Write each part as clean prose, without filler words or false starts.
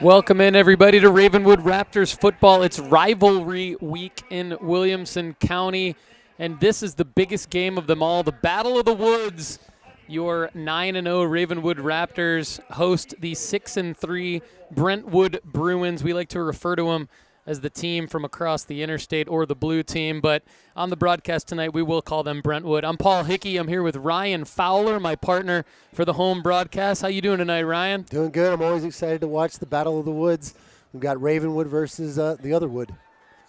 Welcome in, everybody, to Ravenwood Raptors football. It's rivalry week in Williamson County, and this is the biggest game of them all, the Battle of the Woods. Your 9-0 Ravenwood Raptors host the 6-3 Brentwood Bruins. We like to refer to them as the team from across the interstate or the blue team, but on the broadcast tonight, we will call them Brentwood. I'm Paul Hickey. I'm here with Ryan Fowler, my partner for the home broadcast. How you doing tonight, Ryan? Doing good. I'm always excited to watch the Battle of the Woods. We've got Ravenwood versus the other Wood.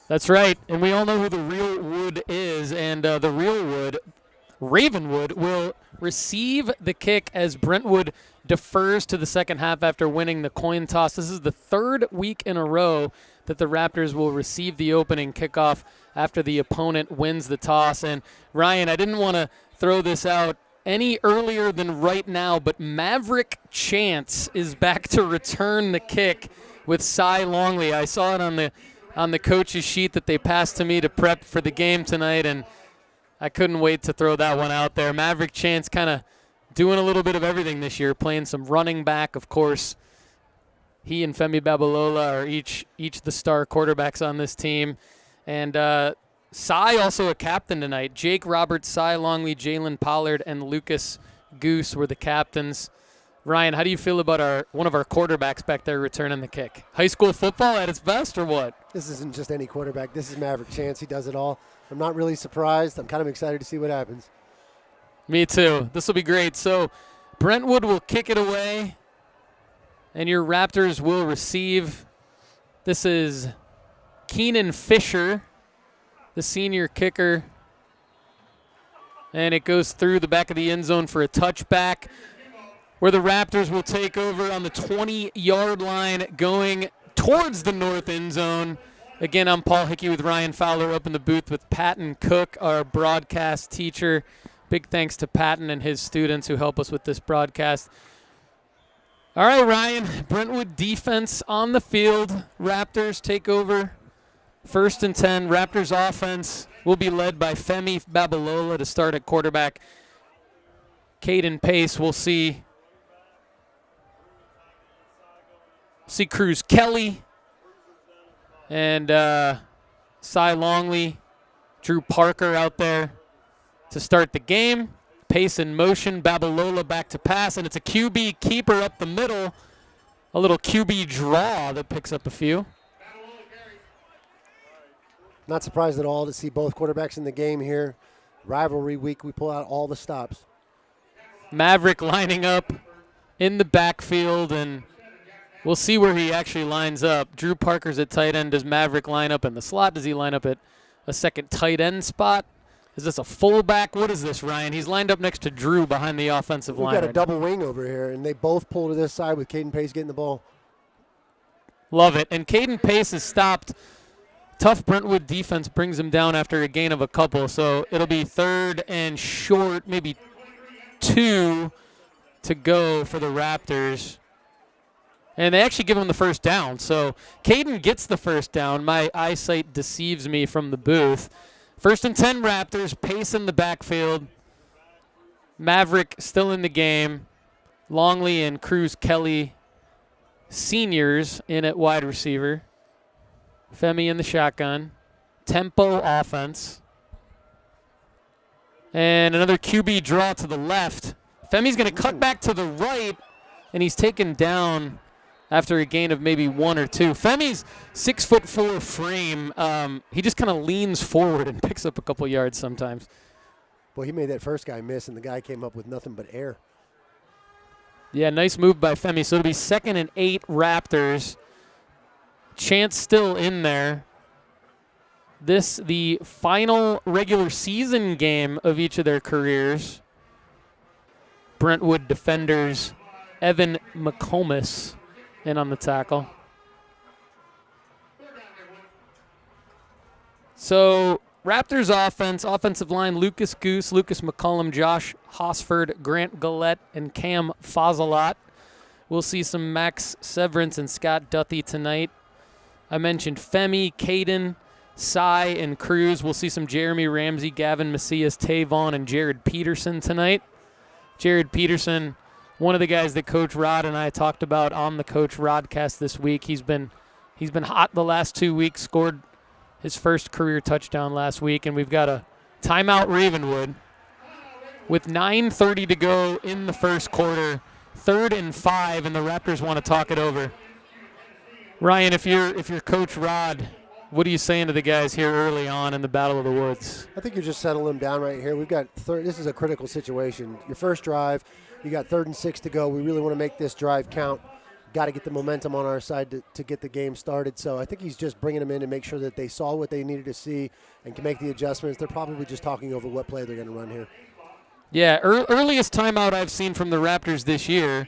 That's right, and we all know who the real Wood is, and the real Wood, Ravenwood, will receive the kick as Brentwood defers to the second half after winning the coin toss. This is the third week in a row that the Raptors will receive the opening kickoff after the opponent wins the toss. And Ryan, I didn't want to throw this out any earlier than right now, but Maverick Chance is back to return the kick with Cy Longley. I saw it on the coach's sheet that they passed to me to prep for the game tonight, and I couldn't wait to throw that one out there. Maverick Chance kind of doing a little bit of everything this year, playing some running back, of course. He and Femi Babalola are each the star quarterbacks on this team. And Cy also a captain tonight. Jake Roberts, Cy Longley, Jalen Pollard, and Lucas Goose were the captains. Ryan, how do you feel about one of our quarterbacks back there returning the kick? High school football at its best or what? This isn't just any quarterback. This is Maverick Chance. He does it all. I'm not really surprised. I'm kind of excited to see what happens. Me too. This will be great. So Brentwood will kick it away, and your Raptors will receive. This is Keenan Fisher, the senior kicker. And it goes through the back of the end zone for a touchback, where the Raptors will take over on the 20-yard line going towards the north end zone. Again, I'm Paul Hickey with Ryan Fowler up in the booth with Patton Cook, our broadcast teacher. Big thanks to Patton and his students who help us with this broadcast. All right, Ryan, Brentwood defense on the field. Raptors take over 1st and 10. Raptors offense will be led by Femi Babalola to start at quarterback. Caden Pace, we'll see Cruz Kelly and Cy Longley, Drew Parker out there to start the game. Pace in motion, Babalola back to pass, and it's a QB keeper up the middle. A little QB draw that picks up a few. Not surprised at all to see both quarterbacks in the game here. Rivalry week, we pull out all the stops. Maverick lining up in the backfield, and we'll see where he actually lines up. Drew Parker's at tight end. Does Maverick line up in the slot? Does he line up at a second tight end spot? Is this a fullback? What is this, Ryan? He's lined up next to Drew behind the offensive line. We've got a double wing over here, and they both pull to this side with Caden Pace getting the ball. Love it. And Caden Pace is stopped. Tough Brentwood defense brings him down after a gain of a couple, so it'll be 3rd and short, maybe 2 to go for the Raptors. And they actually give him the first down. So Caden gets the first down. My eyesight deceives me from the booth. 1st and 10 Raptors, Pace in the backfield. Maverick still in the game. Longley and Cruz Kelly, seniors, in at wide receiver. Femi in the shotgun. Tempo offense. And another QB draw to the left. Femi's going to cut back to the right, and he's taken down after a gain of maybe 1 or 2. Femi's 6'4" frame. He just kind of leans forward and picks up a couple yards sometimes. Boy, he made that first guy miss, and the guy came up with nothing but air. Yeah, nice move by Femi. So it'll be 2nd and 8 Raptors. Chance still in there. This, the final regular season game of each of their careers. Brentwood defenders Evan McComas in on the tackle. So Raptors offense, offensive line, Lucas Goose, Lucas McCollum, Josh Hosford, Grant Gillette, and Cam Fazalot. We'll see some Max Severance and Scott Duthie tonight. I mentioned Femi, Caden, Cy, and Cruz. We'll see some Jeremy Ramsey, Gavin Macias, Tavon, and Jared Peterson tonight. Jared Peterson one of the guys that Coach Rod and I talked about on the Coach Rodcast this week. He's been hot the last 2 weeks, scored his first career touchdown last week, and we've got a timeout Ravenwood with 9:30 to go in the first quarter, 3rd and 5, and the Raptors want to talk it over. Ryan, if you're Coach Rod, what are you saying to the guys here early on in the Battle of the Woods? I think you're just settling them down right here. We've got this is a critical situation. Your first drive, you got 3rd and 6 to go. We really want to make this drive count. Got to get the momentum on our side to get the game started. So I think he's just bringing them in to make sure that they saw what they needed to see and can make the adjustments. They're probably just talking over what play they're going to run here. Yeah, earliest timeout I've seen from the Raptors this year,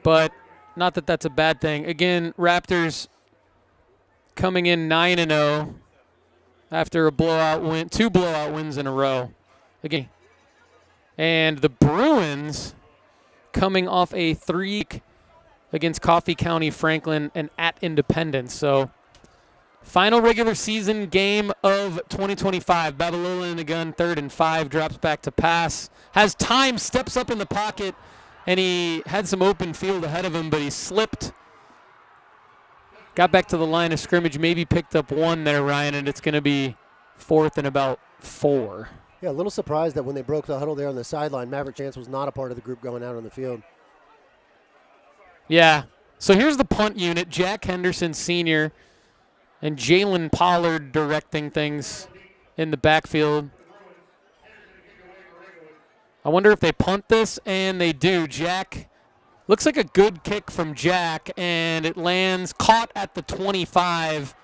but not that that's a bad thing. Again, Raptors coming in 9-0 after a blowout win, 2 blowout wins in a row. Again, and the Bruins coming off a 3 against Coffee County, Franklin, and at Independence. So, final regular season game of 2025. Babalola in the gun, 3rd and 5, drops back to pass. Has time, steps up in the pocket, and he had some open field ahead of him, but he slipped. Got back to the line of scrimmage, maybe picked up 1 there, Ryan, and it's going to be 4th and about 4. Yeah, a little surprised that when they broke the huddle there on the sideline, Maverick Chance was not a part of the group going out on the field. Yeah. So here's the punt unit. Jack Henderson, senior, and Jalen Pollard directing things in the backfield. I wonder if they punt this, and they do. Jack, looks like a good kick from Jack, and it lands caught at the 25,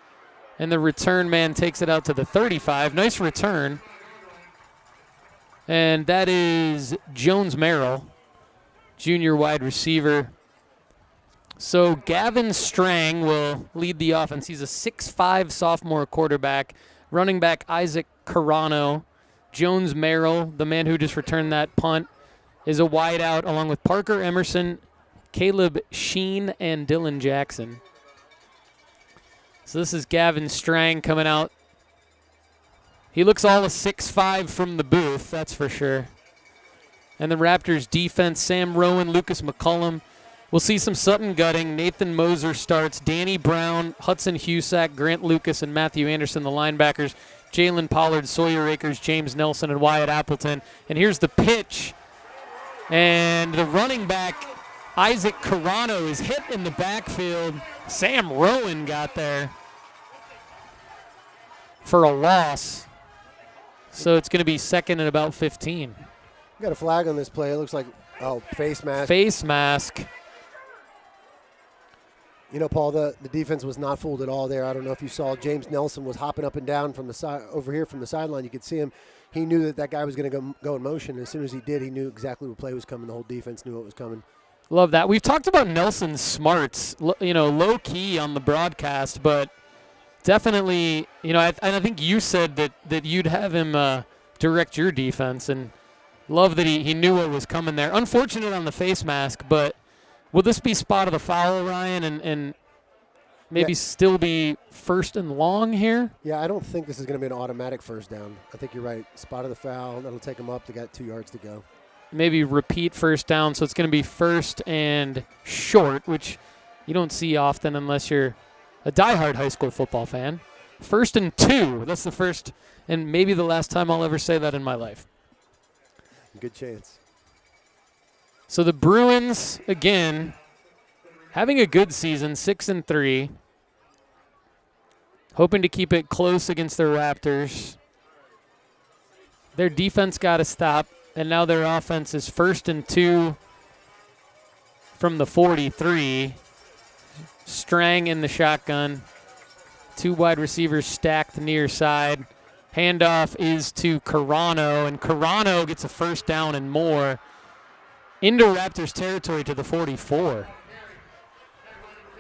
and the return man takes it out to the 35. Nice return. And that is Jones Merrill, junior wide receiver. So Gavin Strang will lead the offense. He's a 6'5" sophomore quarterback. Running back Isaac Carano. Jones Merrill, the man who just returned that punt, is a wideout along with Parker Emerson, Caleb Sheen, and Dylan Jackson. So this is Gavin Strang coming out. He looks all a 6'5" from the booth, that's for sure. And the Raptors defense, Sam Rowan, Lucas McCullum. We'll see some Sutton gutting. Nathan Moser starts. Danny Brown, Hudson Husak, Grant Lucas, and Matthew Anderson, the linebackers. Jalen Pollard, Sawyer Akers, James Nelson, and Wyatt Appleton. And here's the pitch. And the running back, Isaac Carano, is hit in the backfield. Sam Rowan got there for a loss. So it's going to be 2nd and about 15. We got a flag on this play. It looks like, face mask. Face mask. You know, Paul, the defense was not fooled at all there. I don't know if you saw James Nelson was hopping up and down from the side over here from the sideline. You could see him. He knew that guy was going to go in motion. As soon as he did, he knew exactly what play was coming. The whole defense knew what was coming. Love that. We've talked about Nelson's smarts, low key on the broadcast, but definitely, I think you said that you'd have him direct your defense, and love that he knew what was coming there. Unfortunate on the face mask, but will this be spot of the foul, Ryan, and maybe still be 1st and long here? Yeah, I don't think this is going to be an automatic first down. I think you're right. Spot of the foul. That'll take them up. They got 2 yards to go. Maybe repeat first down, so it's going to be 1st and short, which you don't see often unless you're a diehard high school football fan. 1st and 2. That's the first and maybe the last time I'll ever say that in my life. Good chance. So the Bruins, again, having a good season, 6-3. Hoping to keep it close against the Raptors. Their defense got to stop, and now their offense is 1st and 2 from the 43. Strang in the shotgun. 2 wide receivers stacked near side. Handoff is to Carano, and Carano gets a first down and more into Raptors territory to the 44.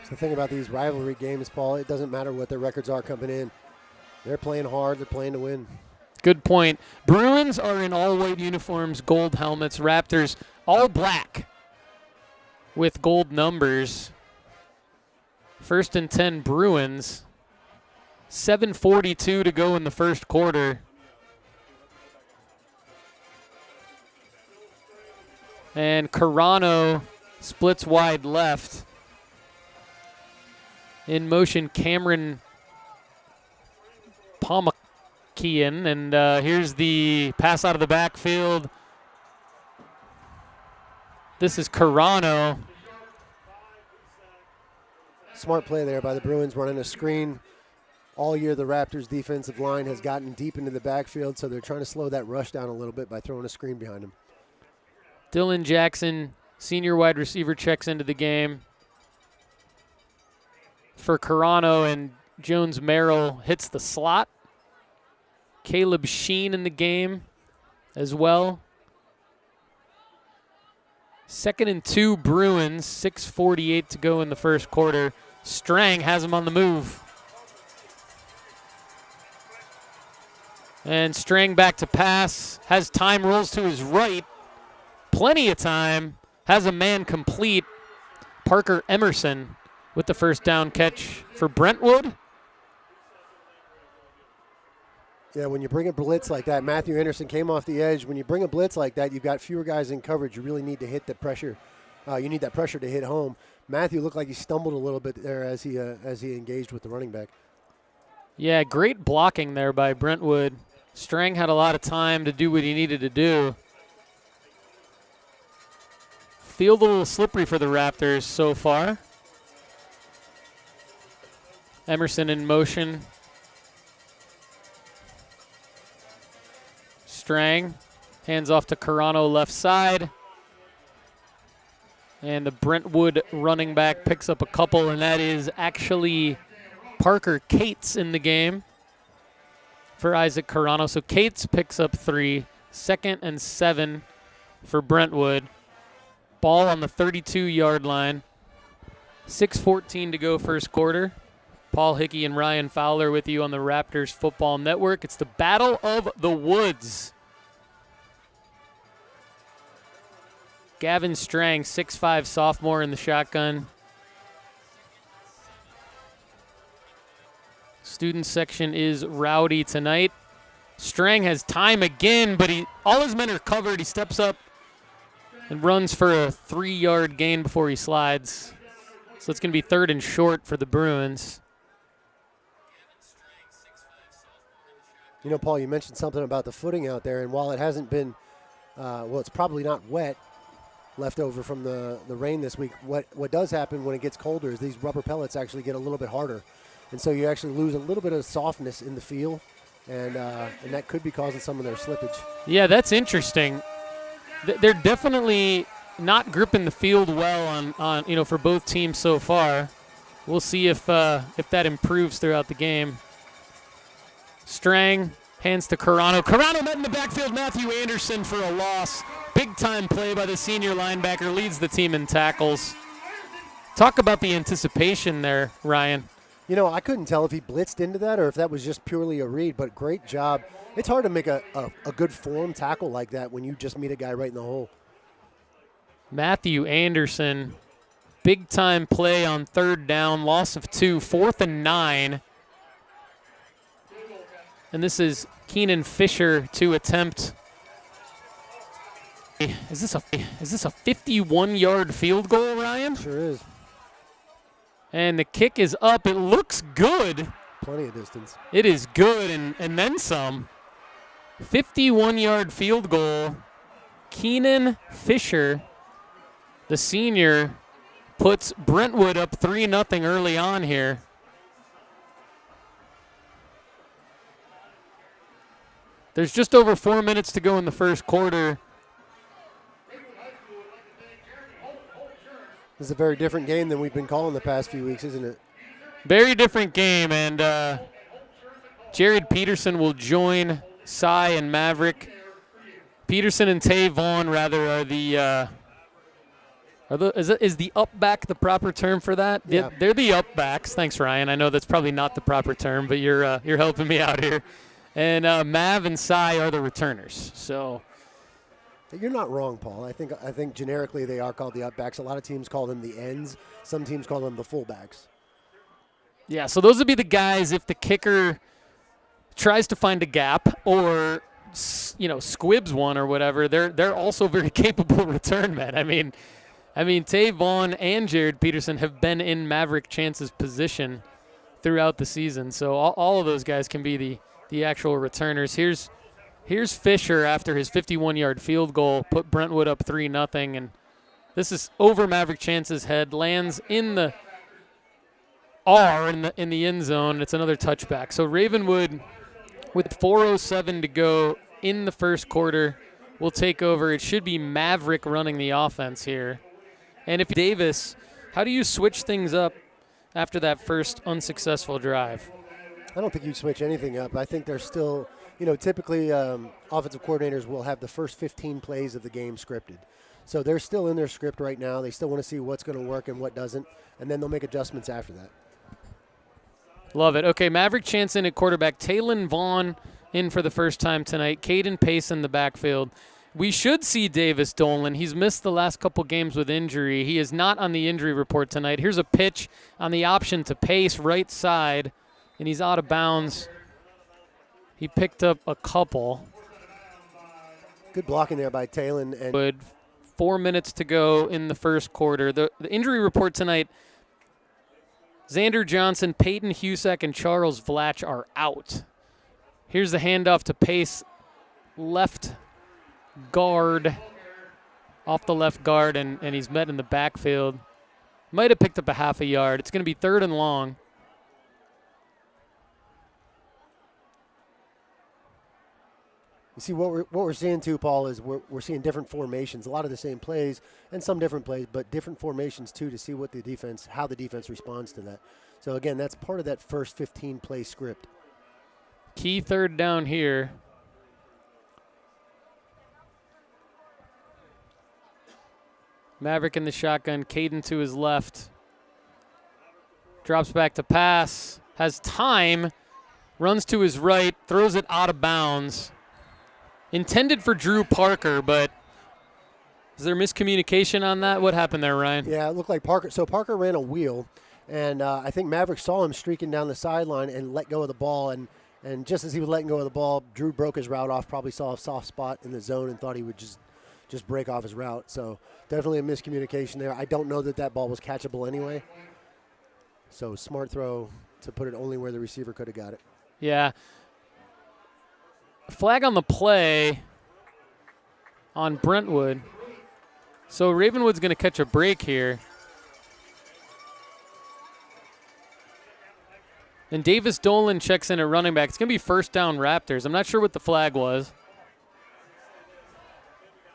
The thing about these rivalry games, Paul, it doesn't matter what their records are coming in. They're playing hard. They're playing to win. Good point. Bruins are in all-white uniforms, gold helmets. Raptors all black with gold numbers. 1st and 10 Bruins. 7:42 to go in the first quarter. And Carano splits wide left. In motion, Cameron Palmakian. And here's the pass out of the backfield. This is Carano. Smart play there by the Bruins, running a screen. All year, the Raptors' defensive line has gotten deep into the backfield, so they're trying to slow that rush down a little bit by throwing a screen behind him. Dylan Jackson, senior wide receiver, checks into the game for Carano, and Jones Merrill hits the slot. Caleb Sheen in the game as well. 2nd and 2 Bruins, 6:48 to go in the first quarter. Strang has him on the move. And Strang back to pass, has time, rolls to his right. Plenty of time, has a man complete. Parker Emerson with the first down catch for Brentwood. Yeah, when you bring a blitz like that, Matthew Anderson came off the edge. When you bring a blitz like that, you've got fewer guys in coverage. You really need to hit the pressure. You need that pressure to hit home. Matthew looked like he stumbled a little bit there as he engaged with the running back. Yeah, great blocking there by Brentwood. Strang had a lot of time to do what he needed to do. Field a little slippery for the Raptors so far. Emerson in motion. Strang hands off to Carano left side. And the Brentwood running back picks up a couple, and that is actually Parker Cates in the game for Isaac Carano. So Cates picks up 3, 2nd and 7 for Brentwood. Ball on the 32-yard line. 6:14 to go first quarter. Paul Hickey and Ryan Fowler with you on the Raptors Football Network. It's the Battle of the Woods. Gavin Strang, 6'5", sophomore in the shotgun. Student section is rowdy tonight. Strang has time again, but all his men are covered. He steps up and runs for a 3-yard gain before he slides. So it's going to be 3rd and short for the Bruins. You know, Paul, you mentioned something about the footing out there, and while it hasn't been, it's probably not wet, left over from the rain this week, what does happen when it gets colder is these rubber pellets actually get a little bit harder. And so you actually lose a little bit of softness in the feel, and that could be causing some of their slippage. Yeah, that's interesting. They're definitely not gripping the field well on for both teams so far. We'll see if that improves throughout the game. Strang hands to Carano. Carano met in the backfield. Matthew Anderson for a loss. Big-time play by the senior linebacker. Leads the team in tackles. Talk about the anticipation there, Ryan. You know, I couldn't tell if he blitzed into that or if that was just purely a read, but great job. It's hard to make a good form tackle like that when you just meet a guy right in the hole. Matthew Anderson, big-time play on 3rd down, loss of 2, 4th and 9. And this is Keenan Fisher to attempt. Is this a 51-yard field goal, Ryan? Sure is. And the kick is up. It looks good. Plenty of distance. It is good, and then some. 51-yard field goal. Keenan Fisher, the senior, puts Brentwood up 3-0 early on here. There's just over 4 minutes to go in the first quarter. This is a very different game than we've been calling the past few weeks, isn't it? Very different game, and Jared Peterson will join Cy and Maverick. Peterson and Tay Vaughn, rather, are is the up back the proper term for that? Yeah. They're the up backs. Thanks, Ryan. I know that's probably not the proper term, but you're helping me out here. And Mav and Cy are the returners. So you're not wrong, Paul. I think generically they are called the up backs. A lot of teams call them the ends. Some teams call them the fullbacks. Yeah, so those would be the guys if the kicker tries to find a gap or squibs one or whatever, they're also very capable return men. I mean, Tay Vaughn and Jared Peterson have been in Maverick Chance's position throughout the season, so all of those guys can be the actual returners. Here's Fisher after his 51-yard field goal, put Brentwood up 3-0, and this is over Maverick Chance's head, lands in the R in the end zone. It's another touchback. So Ravenwood, with 4:07 to go in the first quarter, will take over. It should be Maverick running the offense here. And if Davis, how do you switch things up after that first unsuccessful drive? I don't think you'd switch anything up. I think there's still, typically offensive coordinators will have the first 15 plays of the game scripted. So they're still in their script right now. They still want to see what's going to work and what doesn't, and then they'll make adjustments after that. Love it. Okay, Maverick Chance in at quarterback. Taylon Vaughn in for the first time tonight. Caden Pace in the backfield. We should see Davis Dolan. He's missed the last couple games with injury. He is not on the injury report tonight. Here's a pitch on the option to Pace, right side, and he's out of bounds. He picked up a couple. Good blocking there by Taylon. Good. 4 minutes to go in the first quarter. The injury report tonight, Xander Johnson, Peyton Husak, and Charles Vlach are out. Here's the handoff to Pace, left guard, off the left guard, and he's met in the backfield. Might have picked up a half a yard. It's going to be 3rd and long. You see, what we're seeing too, Paul, is we're seeing different formations, a lot of the same plays and some different plays, but different formations too, to see what how the defense responds to that. So again, that's part of that first 15 play script. Key 3rd down here. Maverick in the shotgun, Caden to his left. Drops back to pass, has time, runs to his right, throws it out of bounds. Intended for Drew Parker, but is there miscommunication on that? What happened there, Ryan? Yeah, it looked like Parker. So Parker ran a wheel, and I think Maverick saw him streaking down the sideline and let go of the ball. And just as he was letting go of the ball, Drew broke his route off, probably saw a soft spot in the zone and thought he would just break off his route. So definitely a miscommunication there. I don't know that ball was catchable anyway. So smart throw to put it only where the receiver could have got it. Yeah. Flag on the play on Brentwood. So Ravenwood's going to catch a break here. And Davis Dolan checks in at running back. It's going to be 1st down Raptors. I'm not sure what the flag was.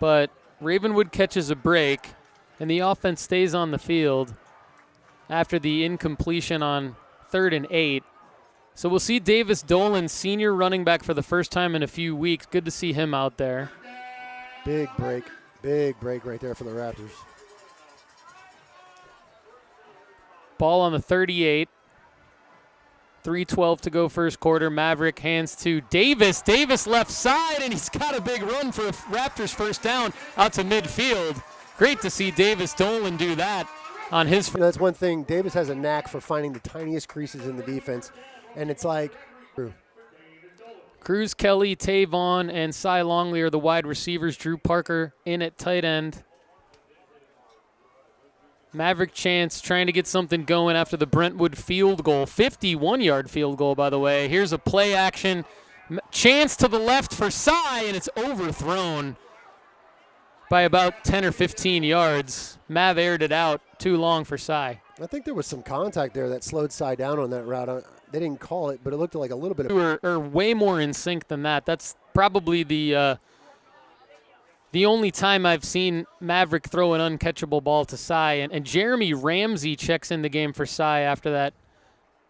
But Ravenwood catches a break, and the offense stays on the field after the incompletion on 3rd and 8. So we'll see Davis Dolan, senior running back for the first time in a few weeks. Good to see him out there. Big break right there for the Raptors. Ball on the 38. 3:12 to go first quarter. Maverick hands to Davis. Davis left side, and he's got a big run for a Raptors first down out to midfield. Great to see Davis Dolan do that on his. That's one thing. Davis has a knack for finding the tiniest creases in the defense. And it's like Cruz Kelly, Tay Vaughn, and Cy Longley are the wide receivers. Drew Parker in at tight end. Maverick Chance trying to get something going after the Brentwood field goal. 51-yard field goal, by the way. Here's a play action. Chance to the left for Cy, and it's overthrown by about 10 or 15 yards. Mav aired it out. Too long for Cy. I think there was some contact there that slowed Cy down on that route. They didn't call it, but it looked like a little bit of. Are way more in sync than that. That's probably the only time I've seen Maverick throw an uncatchable ball to Cy. And Jeremy Ramsey checks in the game for Cy after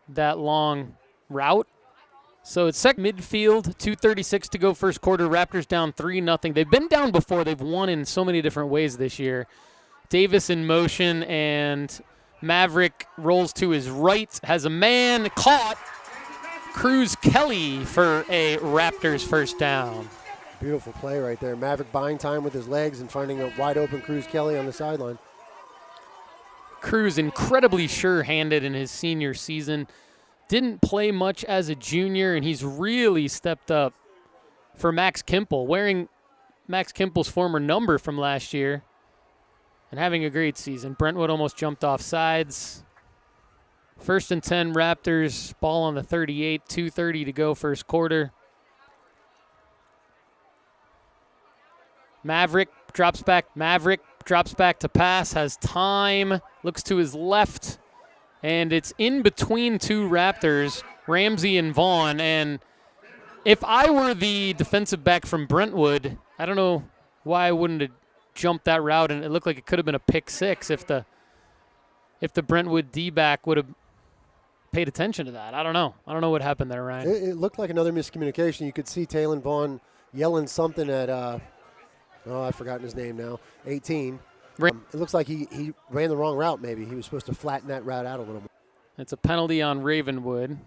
that long route. So it's midfield, 2:36 to go first quarter. Raptors down 3-0. They've been down before. They've won in so many different ways this year. Davis in motion, and Maverick rolls to his right, has a man caught. Cruz Kelly for a Raptors first down. Beautiful play right there. Maverick buying time with his legs and finding a wide open Cruz Kelly on the sideline. Cruz incredibly sure-handed in his senior season. Didn't play much as a junior, and he's really stepped up for Max Kimple, wearing Max Kimple's former number from last year and having a great season. Brentwood almost jumped off sides. 1st and 10 Raptors, ball on the 38, 2:30 to go first quarter. Maverick drops back to pass, has time, looks to his left, and it's in between two Raptors, Ramsey and Vaughn. And if I were the defensive back from Brentwood, I don't know why I wouldn't have jumped that route, and it looked like it could have been a pick six if the Brentwood D-back would have paid attention to that. I don't know what happened there, Ryan. It looked like another miscommunication. You could see Taylon Vaughn yelling something at, I've forgotten his name now, 18. It looks like he ran the wrong route maybe. He was supposed to flatten that route out a little more. It's a penalty on Ravenwood.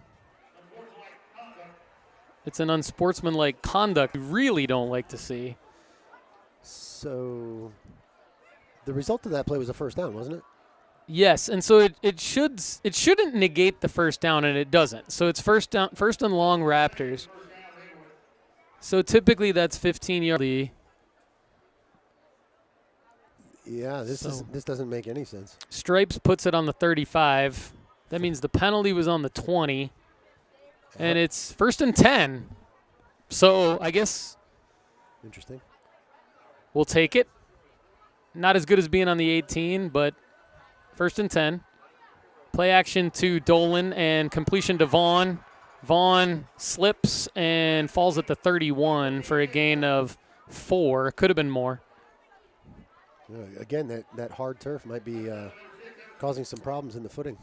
It's an unsportsmanlike conduct we really don't like to see. So the result of that play was a first down, wasn't it? Yes, and so it shouldn't negate the first down, and it doesn't. So it's first and long Raptors. So typically that's 15 yards. Yeah, this doesn't make any sense. Stripes puts it on the 35. That means the penalty was on the 20. And it's 1st and 10. So I guess interesting. We'll take it. Not as good as being on the 18, but 1st and 10. Play action to Dolan and completion to Vaughn. Vaughn slips and falls at the 31 for a gain of 4. Could have been more. Again, that hard turf might be causing some problems in the footing.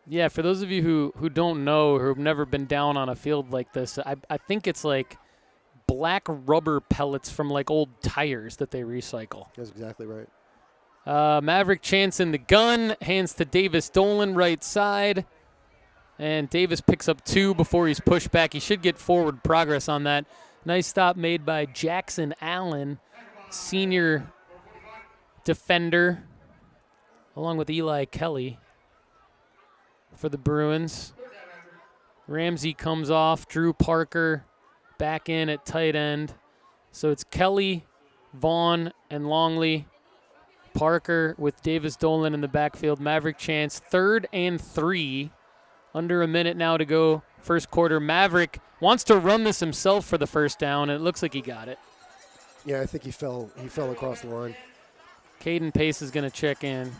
Yeah, for those of you who don't know or who've never been down on a field like this, I think it's like black rubber pellets from like old tires that they recycle. That's exactly right. Maverick chance in the gun, hands to Davis Dolan right side. And Davis picks up 2 before he's pushed back. He should get forward progress on that. Nice stop made by Jackson Allen, senior defender, along with Eli Kelly for the Bruins. Ramsey comes off. Drew Parker back in at tight end. So it's Kelly, Vaughn, and Longley. Parker with Davis Dolan in the backfield. Maverick chance, 3rd and 3. Under a minute now to go first quarter. Maverick wants to run this himself for the first down, and it looks like he got it. Yeah, I think he fell across the line. Caden Pace is going to check in.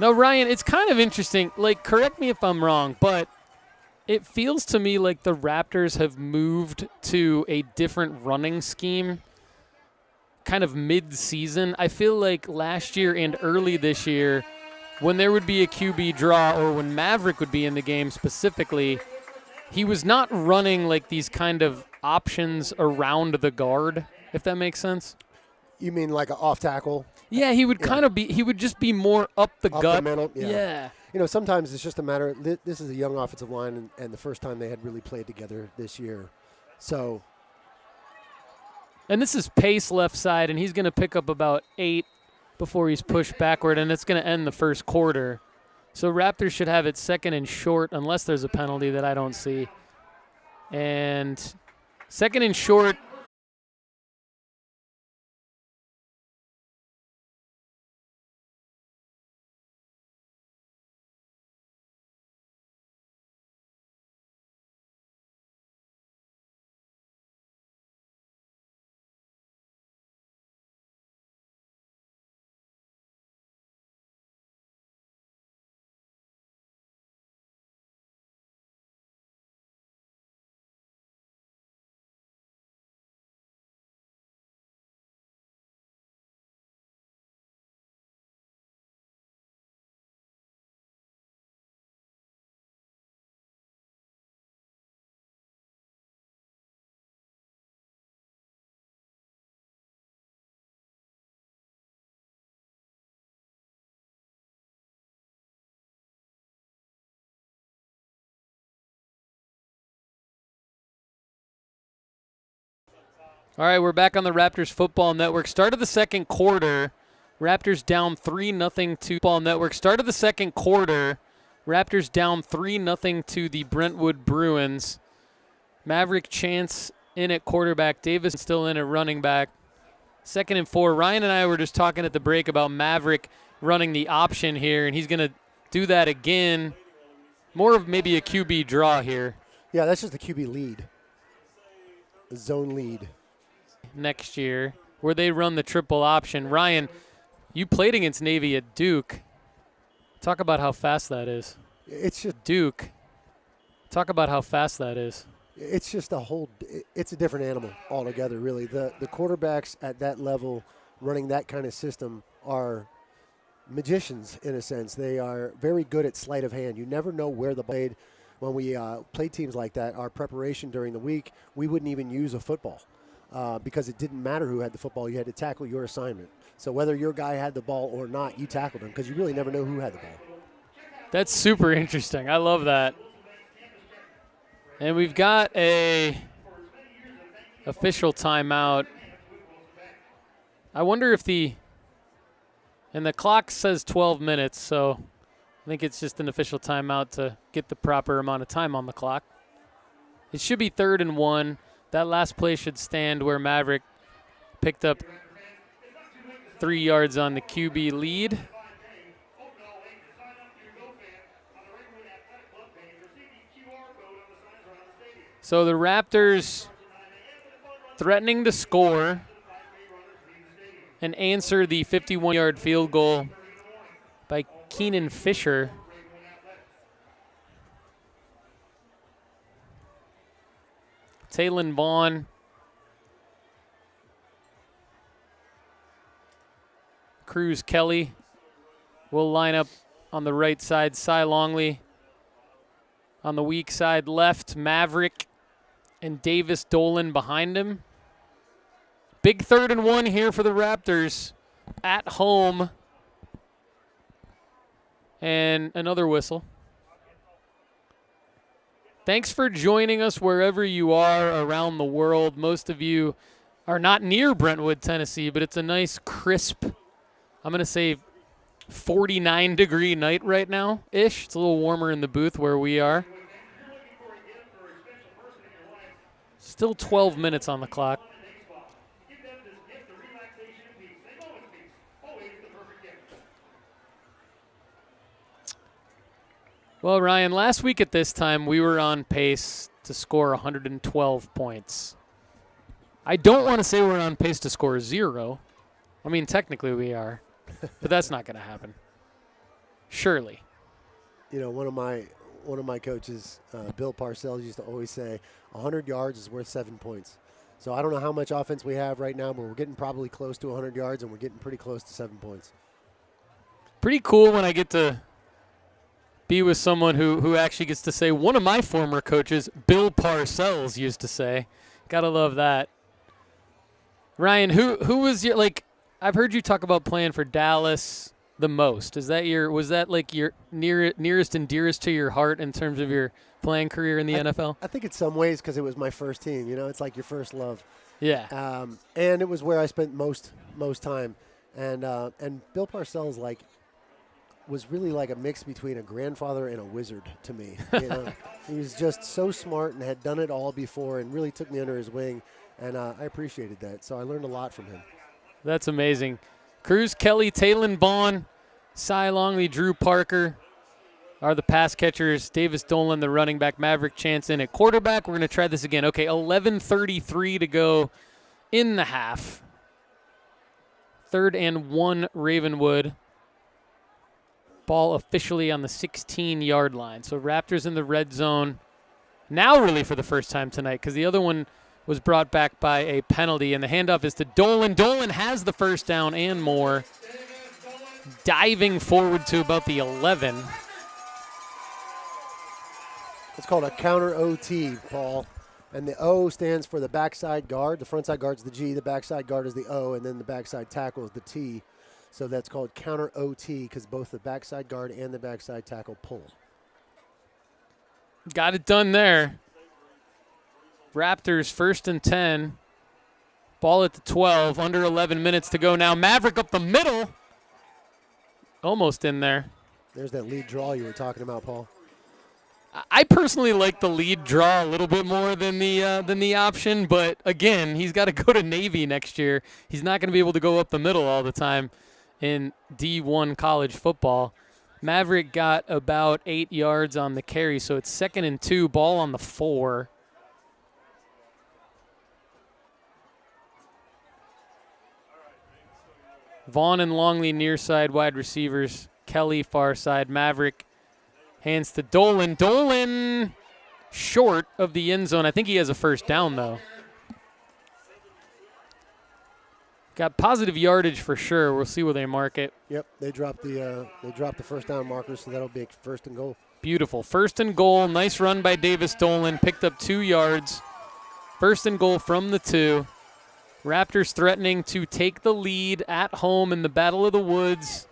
No, Ryan, it's kind of interesting. Like, correct me if I'm wrong, but it feels to me like the Raptors have moved to a different running scheme kind of mid-season. I feel like last year and early this year, when there would be a QB draw or when Maverick would be in the game specifically, he was not running like these kind of options around the guard, if that makes sense. You mean like an off tackle? Yeah, he would kind of be. He would just be more up the gut. The middle, yeah. You know, sometimes it's just a matter. This is a young offensive line, and the first time they had really played together this year. So. And this is Pace left side, and he's going to pick up about 8 before he's pushed backward, and it's going to end the first quarter. So Raptors should have it 2nd and short, unless there's a penalty that I don't see. And 2nd and short. All right, we're back on the Raptors Football Network. Start of the second quarter. Raptors down 3-0 to Football Network. Start of the second quarter. Raptors down 3-0 to the Brentwood Bruins. Maverick Chance in at quarterback. Davis still in at running back. 2nd and 4. Ryan and I were just talking at the break about Maverick running the option here, and he's going to do that again. More of maybe a QB draw here. Yeah, that's just the QB lead. The zone lead. Next year, where they run the triple option. Ryan, you played against Navy at Duke. Talk about how fast that is. It's just Duke. Talk about how fast that is. It's just it's a different animal altogether, really. The quarterbacks at that level running that kind of system are magicians in a sense. They are very good at sleight of hand. You never know where the ball played. When we play teams like that, our preparation during the week, we wouldn't even use a football because it didn't matter who had the football. You had to tackle your assignment. So whether your guy had the ball or not, you tackled him because you really never know who had the ball. That's super interesting. I love that. And we've got a official timeout. I wonder if and the clock says 12 minutes, so I think it's just an official timeout to get the proper amount of time on the clock. It should be 3rd and 1. That last play should stand where Maverick picked up 3 yards on the QB lead. So the Raptors threatening to score and answer the 51-yard field goal by Keenan Fisher. Taylon Vaughn. Cruz Kelly will line up on the right side. Cy Longley on the weak side left. Maverick and Davis Dolan behind him. Big 3rd and 1 here for the Raptors at home. And another whistle. Thanks for joining us wherever you are around the world. Most of you are not near Brentwood, Tennessee, but it's a nice, crisp, I'm going to say 49-degree night right now-ish. It's a little warmer in the booth where we are. Still 12 minutes on the clock. Well, Ryan, last week at this time, we were on pace to score 112 points. I don't want to say we're on pace to score 0. I mean, technically we are, but that's not going to happen. Surely. You know, one of my coaches, Bill Parcells, used to always say 100 yards is worth 7 points. So I don't know how much offense we have right now, but we're getting probably close to 100 yards, and we're getting pretty close to 7 points. Pretty cool when I get to be with someone who actually gets to say, one of my former coaches, Bill Parcells, used to say. Gotta love that. Ryan, who was your, like, I've heard you talk about playing for Dallas the most. Was that your nearest and dearest to your heart in terms of your playing career in the NFL? I think in some ways because it was my first team. You know, it's like your first love. Yeah. And it was where I spent most time. And Bill Parcells, was really like a mix between a grandfather and a wizard to me. You know? He was just so smart and had done it all before and really took me under his wing, and I appreciated that. So I learned a lot from him. That's amazing. Cruz Kelly, Taylon Vaughn, Cy Longley, Drew Parker are the pass catchers. Davis Dolan, the running back. Maverick Chance in at quarterback. We're going to try this again. Okay, 11:33 to go in the half. 3rd and 1 Ravenwood. Ball officially on the 16-yard line. So Raptors in the red zone now really for the first time tonight because the other one was brought back by a penalty, and the handoff is to Dolan. Dolan has the first down and more, diving forward to about the 11. It's called a counter OT, Paul. And the O stands for the backside guard. The frontside guard is the G. The backside guard is the O, and then the backside tackle is the T. So that's called counter OT because both the backside guard and the backside tackle pull. Got it done there. Raptors 1st and 10. Ball at the 12. Under 11 minutes to go now. Maverick up the middle. Almost in there. There's that lead draw you were talking about, Paul. I personally like the lead draw a little bit more than the option, but again, he's got to go to Navy next year. He's not going to be able to go up the middle all the time in D1 college football. Maverick got about 8 yards on the carry, so it's 2nd and 2, ball on the 4. Vaughn and Longley near side wide receivers. Kelly far side. Maverick hands to Dolan. Dolan short of the end zone. I think he has a first down, though. Got positive yardage for sure. We'll see where they mark it. Yep, they dropped the first down markers, so that'll be 1st and goal. Beautiful. 1st and goal. Nice run by Davis Dolan. Picked up 2 yards. 1st and goal from the 2. Raptors threatening to take the lead at home in the Battle of the Woods.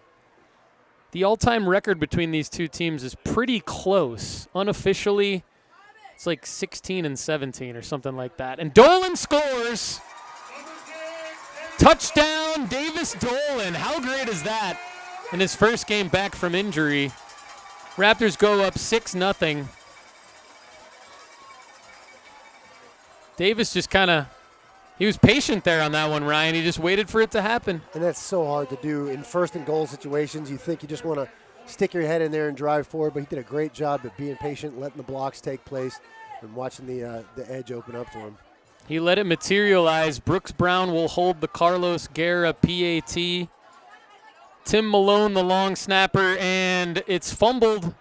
The all-time record between these two teams is pretty close. Unofficially, it's like 16 and 17 or something like that. And Dolan scores. Touchdown, Davis Dolan. How great is that in his first game back from injury? Raptors go up 6-0. Davis just kind of, he was patient there on that one, Ryan. He just waited for it to happen. And that's so hard to do in 1st and goal situations. You think you just want to stick your head in there and drive forward, but he did a great job at being patient, letting the blocks take place, and watching the edge open up for him. He let it materialize. Brooks Brown will hold the Carlos Guerra PAT. Tim Malone, the long snapper, and it's fumbled.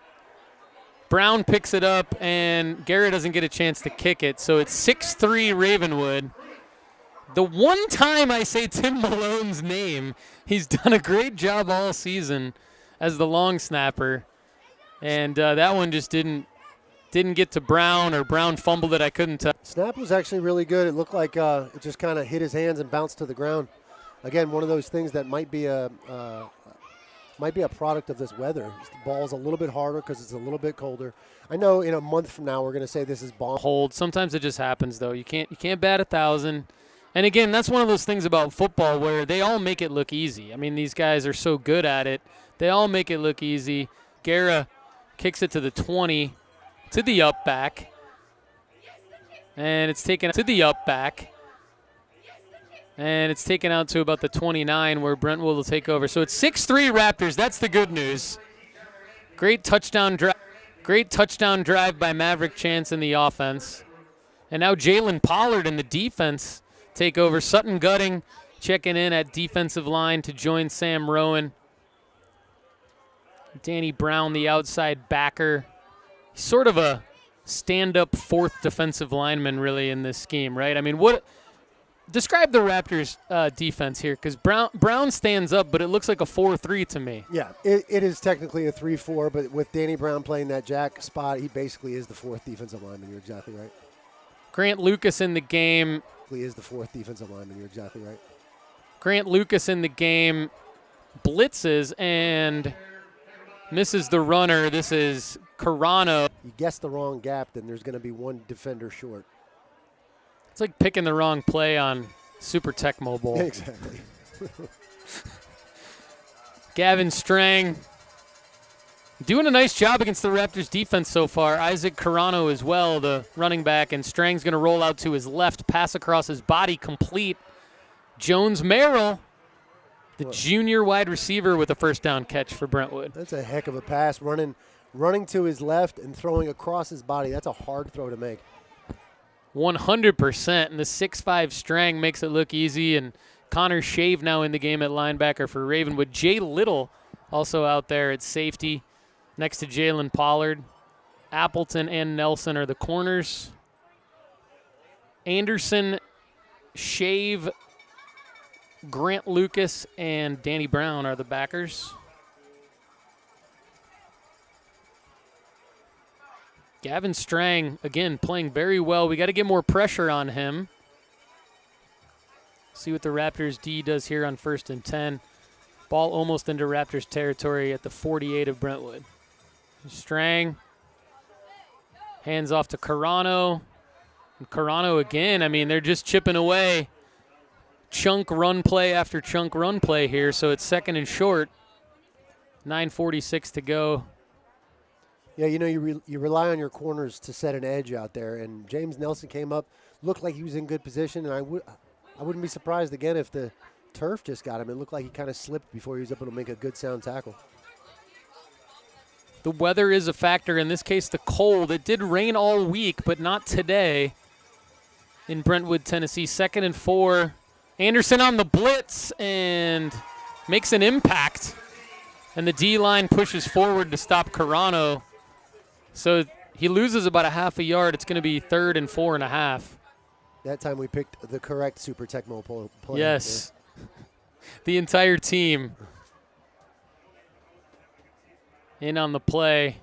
Brown picks it up, and Guerra doesn't get a chance to kick it. So it's 6-3 Ravenwood. The one time I say Tim Malone's name, he's done a great job all season as the long snapper. And that one just didn't get to Brown, or Brown fumbled it. I couldn't tell. Snap was actually really good. It looked like it just kind of hit his hands and bounced to the ground. Again, one of those things that might be a product of this weather. The ball's a little bit harder because it's a little bit colder. I know in a month from now we're going to say this is bomb. Hold. Sometimes it just happens, though. You can't bat 1,000. And again, that's one of those things about football where they all make it look easy. I mean, these guys are so good at it. They all make it look easy. Guerra kicks it to the 20, to the up back. And it's taken to the up back. And it's taken out to about the 29 where Brentwood will take over. So it's 6-3 Raptors. That's the good news. Great touchdown drive by Maverick Chance in the offense. And now Jalen Pollard in the defense take over. Sutton Gutting checking in at defensive line to join Sam Rowan. Danny Brown, the outside backer. Sort of a stand-up 4th defensive lineman really in this scheme, right? I mean, describe the Raptors' defense here, because Brown stands up, but it looks like a 4-3 to me. Yeah, it is technically a 3-4, but with Danny Brown playing that jack spot, he basically is the 4th defensive lineman. You're exactly right. Grant Lucas in the game. He is the 4th defensive lineman. You're exactly right. Grant Lucas in the game blitzes and misses the runner. This is Carano. You guessed the wrong gap, then there's going to be one defender short. It's like picking the wrong play on Super Tech Mobile. Exactly. Gavin Strang doing a nice job against the Raptors defense so far. Isaac Carano as well, the running back, and Strang's going to roll out to his left, pass across his body, complete. Jones Merrill, the junior wide receiver, with a first down catch for Brentwood. That's a heck of a pass, running to his left and throwing across his body. That's a hard throw to make. 100%, and the 6'5 Strang makes it look easy, and Connor Shave now in the game at linebacker for Ravenwood. Jay Little also out there at safety next to Jalen Pollard. Appleton and Nelson are the corners. Anderson, Shave, Grant Lucas, and Danny Brown are the backers. Gavin Strang, again, playing very well. We got to get more pressure on him. See what the Raptors D does here on 1st and 10. Ball almost into Raptors territory at the 48 of Brentwood. Strang hands off to Carano. And Carano again, I mean, they're just chipping away. Chunk run play after chunk run play here, so it's 2nd and short. 9:46 to go. Yeah, you know, you rely on your corners to set an edge out there, and James Nelson came up, looked like he was in good position, and I wouldn't be surprised again if the turf just got him. It looked like he kind of slipped before he was able to make a good sound tackle. The weather is a factor. In this case, the cold. It did rain all week, but not today in Brentwood, Tennessee. 2nd and 4. Anderson on the blitz and makes an impact. And the D-line pushes forward to stop Carano. So he loses about a half a yard. It's going to be 3rd and 4.5. That time we picked the correct Super Tecmo play. Yes. Yeah. The entire team in on the play.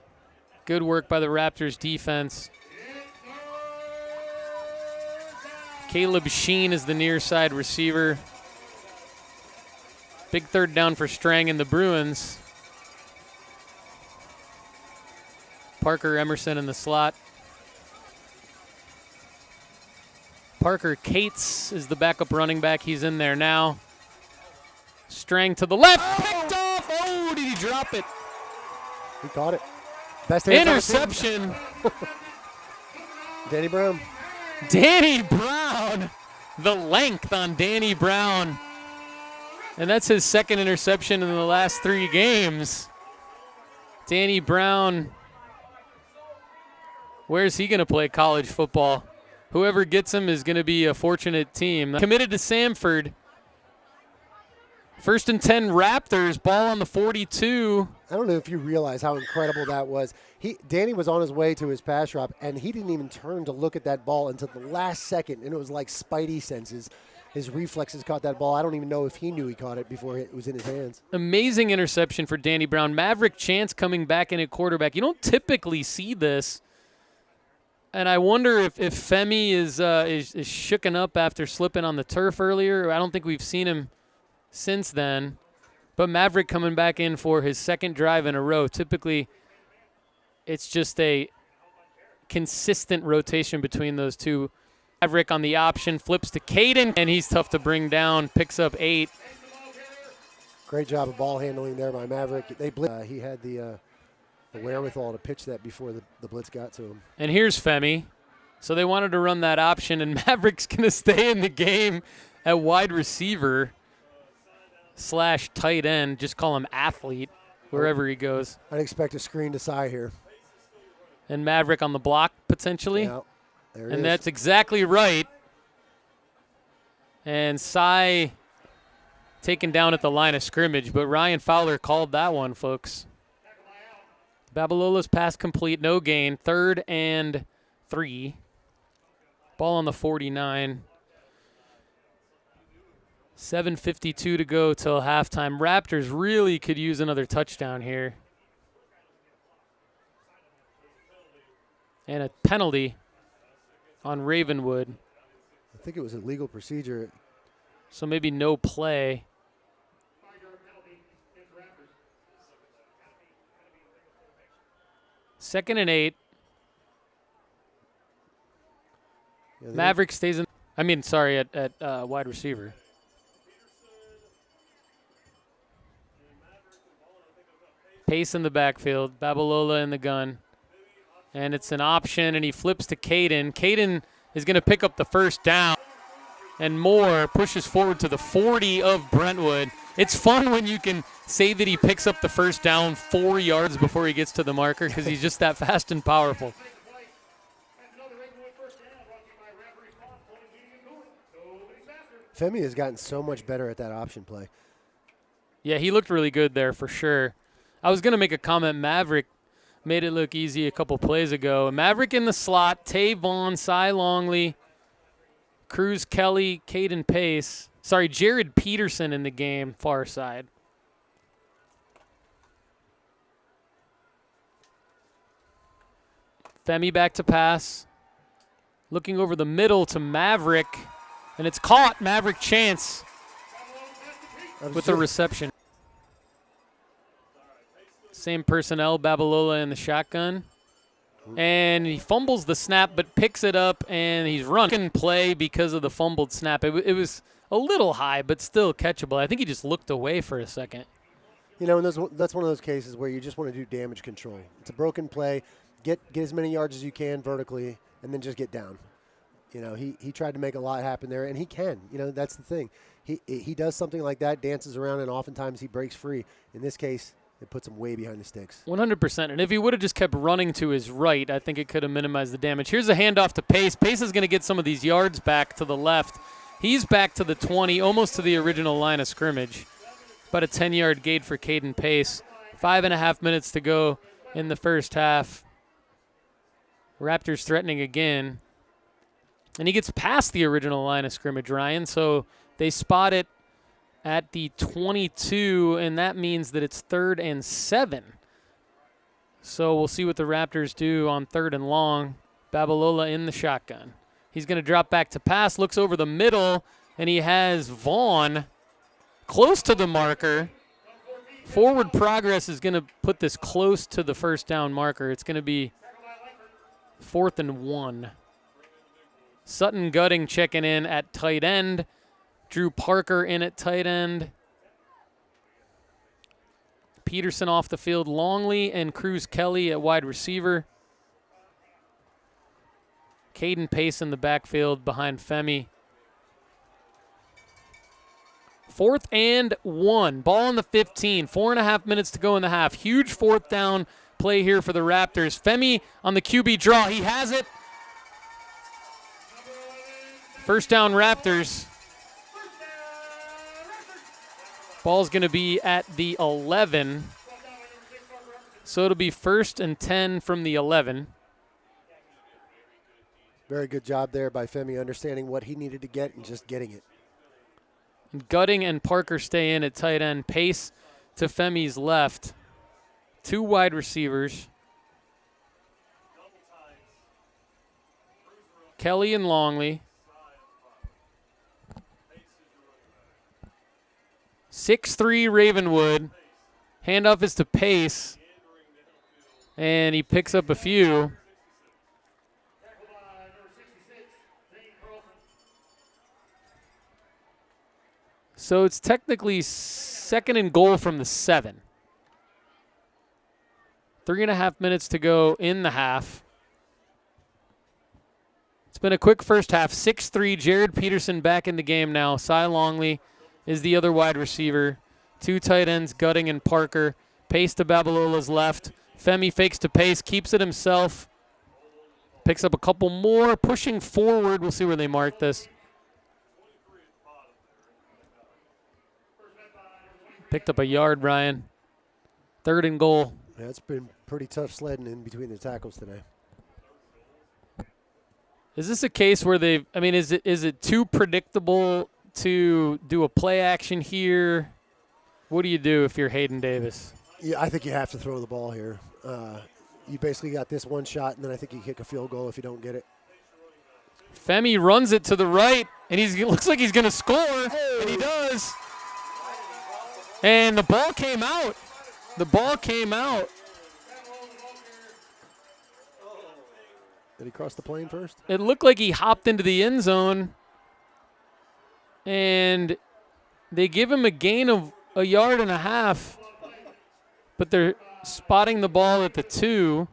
Good work by the Raptors defense. Caleb Sheen is the near side receiver. Big 3rd down for Strang and the Bruins. Parker Emerson in the slot. Parker Cates is the backup running back. He's in there now. Strang to the left. Picked off. Oh, did he drop it? He caught it. Best hands interception. Danny Brown. Danny Brown. The length on Danny Brown. And that's his 2nd interception in the last 3 games. Danny Brown. Where's he going to play college football? Whoever gets him is going to be a fortunate team. Committed to Samford. 1st and 10 Raptors, ball on the 42. I don't know if you realize how incredible that was. Danny was on his way to his pass drop, and he didn't even turn to look at that ball until the last second, and it was like spidey senses. His reflexes caught that ball. I don't even know if he knew he caught it before it was in his hands. Amazing interception for Danny Brown. Maverick Chance coming back in at quarterback. You don't typically see this. And I wonder if Femi is shooken up after slipping on the turf earlier. I don't think we've seen him since then. But Maverick coming back in for his 2nd drive in a row. Typically, it's just a consistent rotation between those two. Maverick on the option, flips to Caden, and he's tough to bring down, picks up 8. Great job of ball handling there by Maverick. He had the wherewithal to pitch that before the blitz got to him. And here's Femi. So they wanted to run that option, and Maverick's going to stay in the game at wide receiver / tight end. Just call him athlete wherever he goes. I'd expect a screen to Cy here. And Maverick on the block potentially. Yeah, there it and is. That's exactly right. And Cy taken down at the line of scrimmage, but Ryan Fowler called that one, folks. Babalola's pass complete, no gain. 3rd and 3. Ball on the 49. 7:52 to go till halftime. Raptors really could use another touchdown here. And a penalty on Ravenwood. I think it was a legal procedure. So maybe no play. Second and 8. Yeah, Maverick stays in. At wide receiver. Pace in the backfield. Babalola in the gun. And it's an option, and he flips to Caden. Caden is going to pick up the 1st down. And Moore pushes forward to the 40 of Brentwood. It's fun when you can say that he picks up the 1st down 4 yards before he gets to the marker because he's just that fast and powerful. Femi has gotten so much better at that option play. Yeah, he looked really good there for sure. I was going to make a comment. Maverick made it look easy a couple plays ago. Maverick in the slot, Tay Vaughn, Cy Longley, Cruz Kelly, Caden Pace. Sorry, Jared Peterson in the game, far side. Femi back to pass. Looking over the middle to Maverick. And it's caught. Maverick Chance with the reception. Same personnel, Babalola in the shotgun. And he fumbles the snap but picks it up, and he's running play because of the fumbled snap. It was a little high but still catchable. I think he just looked away for a second. You know, and that's one of those cases where you just want to do damage control. It's a broken play. Get as many yards as you can vertically, and then just get down. You know, he tried to make a lot happen there, and he can. You know, that's the thing. He does something like that, dances around, and oftentimes he breaks free. In this case, it puts him way behind the sticks. 100%. And if he would have just kept running to his right, I think it could have minimized the damage. Here's a handoff to Pace. Pace is going to get some of these yards back to the left. He's back to the 20, almost to the original line of scrimmage. About a 10-yard gain for Caden Pace. 5.5 minutes to go in the first half. Raptors threatening again. And he gets past the original line of scrimmage, Ryan. So they spot it at the 22, and that means that it's 3rd and 7. So we'll see what the Raptors do on 3rd and long. Babalola in the shotgun. He's going to drop back to pass, looks over the middle, and he has Vaughn close to the marker. Forward progress is going to put this close to the first down marker. It's going to be 4th and 1. Sutton Gutting checking in at tight end. Drew Parker in at tight end. Peterson off the field. Longley and Cruz Kelly at wide receiver. Caden Pace in the backfield behind Femi. 4th and 1. Ball on the 15. 4.5 minutes to go in the half. Huge 4th down play here for the Raptors. Femi on the QB draw. He has it. First down Raptors. Ball's going to be at the 11. So it'll be 1st and 10 from the 11. Very good job there by Femi, understanding what he needed to get and just getting it. Gutting and Parker stay in at tight end. Pace to Femi's left. 2 wide receivers. Kelly and Longley. 6'3" Ravenwood. Handoff is to Pace. And he picks up a few. So it's technically 2nd and goal from the 7. 3.5 minutes to go in the half. It's been a quick first half. 6'3", Jared Peterson back in the game now. Cy Longley is the other wide receiver. 2 tight ends, Gutting and Parker. Pace to Babalola's left. Femi fakes to Pace, keeps it himself. Picks up a couple more, pushing forward. We'll see where they mark this. Picked up a yard, Ryan. 3rd and goal. Yeah, it's been pretty tough sledding in between the tackles today. Is this a case where is it too predictable to do a play action here? What do you do if you're Hayden Davis? Yeah, I think you have to throw the ball here. You basically got this one shot, and then I think you kick a field goal if you don't get it. Femi runs it to the right, and it looks like he's going to score, and he does. And the ball came out. The ball came out. Did he cross the plane first? It looked like he hopped into the end zone, and they give him a gain of 1.5 yards, but they're spotting the ball at the 2.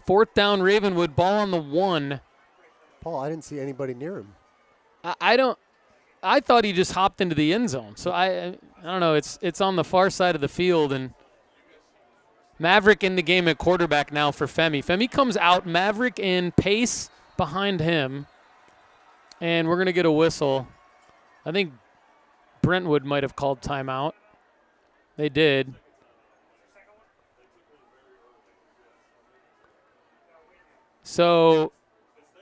4th down Ravenwood, ball on the 1. Paul, I didn't see anybody near him. I thought he just hopped into the end zone. So I don't know. It's on the far side of the field, and Maverick in the game at quarterback now for Femi. Femi comes out, Maverick in, Pace behind him, and we're going to get a whistle. I think Brentwood might have called timeout. They did. So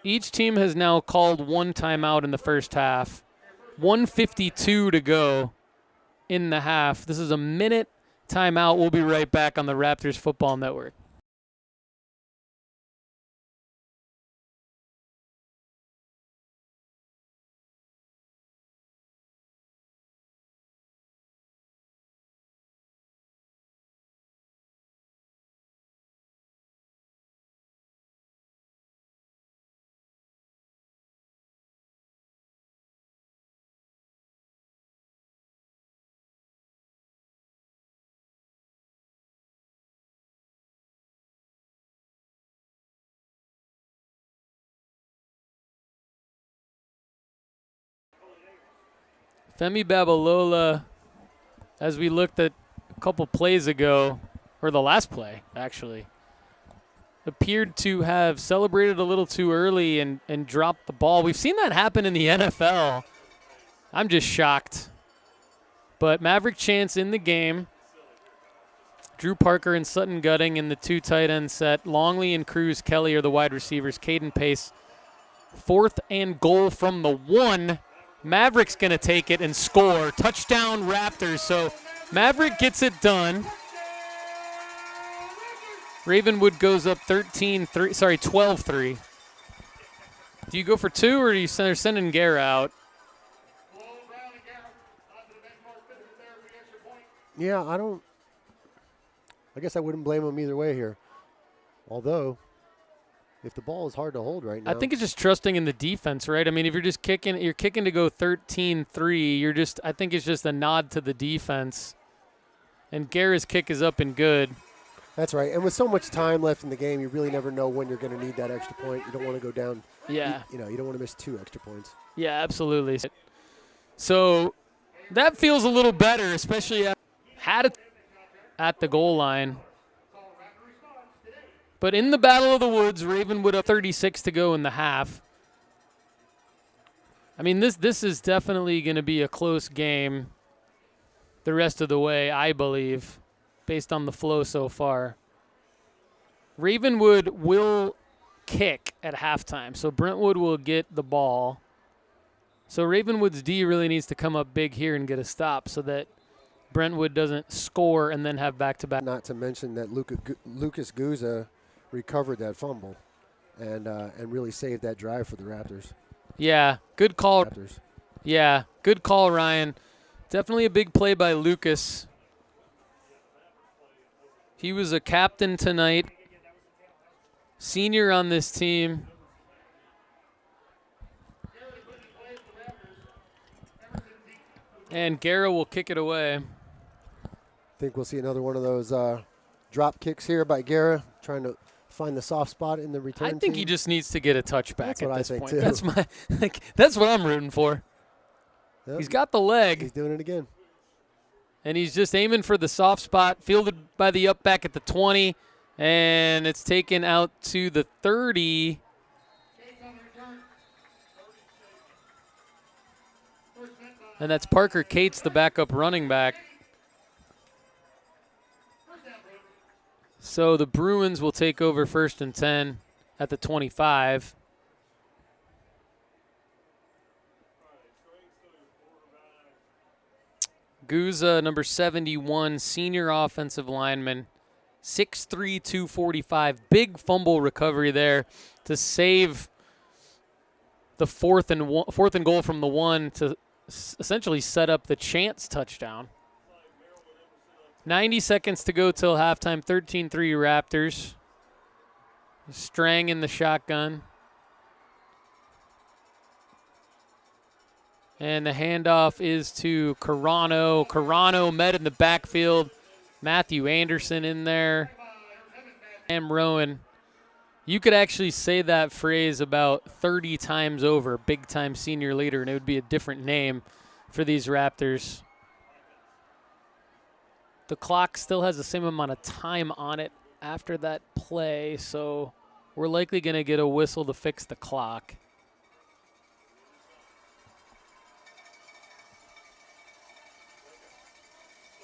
each team has now called 1 timeout in the first half. 1:52 to go in the half. This is a minute timeout. We'll be right back on the Raptors Football Network. Femi Babalola, as we looked at a couple plays ago, or the last play, actually, appeared to have celebrated a little too early and dropped the ball. We've seen that happen in the NFL. I'm just shocked. But Maverick chance in the game. Drew Parker and Sutton Gutting in the 2 tight end set. Longley and Cruz Kelly are the wide receivers. Caden Pace, 4th and goal from the 1. Maverick's going to take it and score. Touchdown Raptors. So Maverick gets it done. Ravenwood goes up 12-3. Do you go for 2 or are you sending Guerra out? Yeah, I guess I wouldn't blame him either way here. Although, if the ball is hard to hold right now. I think it's just trusting in the defense, right? I mean, if you're just kicking to go 13-3, I think it's just a nod to the defense. And Guerra's kick is up and good. That's right. And with so much time left in the game, you really never know when you're going to need that extra point. You don't want to go down. Yeah. You don't want to miss 2 extra points. Yeah, absolutely. So that feels a little better, especially at the goal line. But in the Battle of the Woods, Ravenwood up 36 to go in the half. I mean, this is definitely going to be a close game the rest of the way, I believe, based on the flow so far. Ravenwood will kick at halftime, so Brentwood will get the ball. So Ravenwood's D really needs to come up big here and get a stop so that Brentwood doesn't score and then have back-to-back. Not to mention that Lucas Guza recovered that fumble and really saved that drive for the Raptors. Yeah, good call. Raptors. Yeah, good call, Ryan. Definitely a big play by Lucas. He was a captain tonight, senior on this team. And Guerra will kick it away. I think we'll see another one of those drop kicks here by Guerra, trying to find the soft spot in the return. I think he just needs to get a touchback That's at what this I think point. too. That's that's what I'm rooting for. Yep. He's got the leg. He's doing it again. And he's just aiming for the soft spot, fielded by the up back at the 20, and it's taken out to the 30. And that's Parker Cates, the backup running back. So the Bruins will take over 1st and 10 at the 25. Guza, number 71, senior offensive lineman, 6'3", 245. Big fumble recovery there to save the 4th and goal from the 1 to essentially set up the chance touchdown. 90 seconds to go till halftime, 13-3 Raptors. Strang in the shotgun. And the handoff is to Carano. Carano met in the backfield. Matthew Anderson in there. Sam Rowan. You could actually say that phrase about 30 times over, big-time senior leader, and it would be a different name for these Raptors. The clock still has the same amount of time on it after that play, so we're likely going to get a whistle to fix the clock.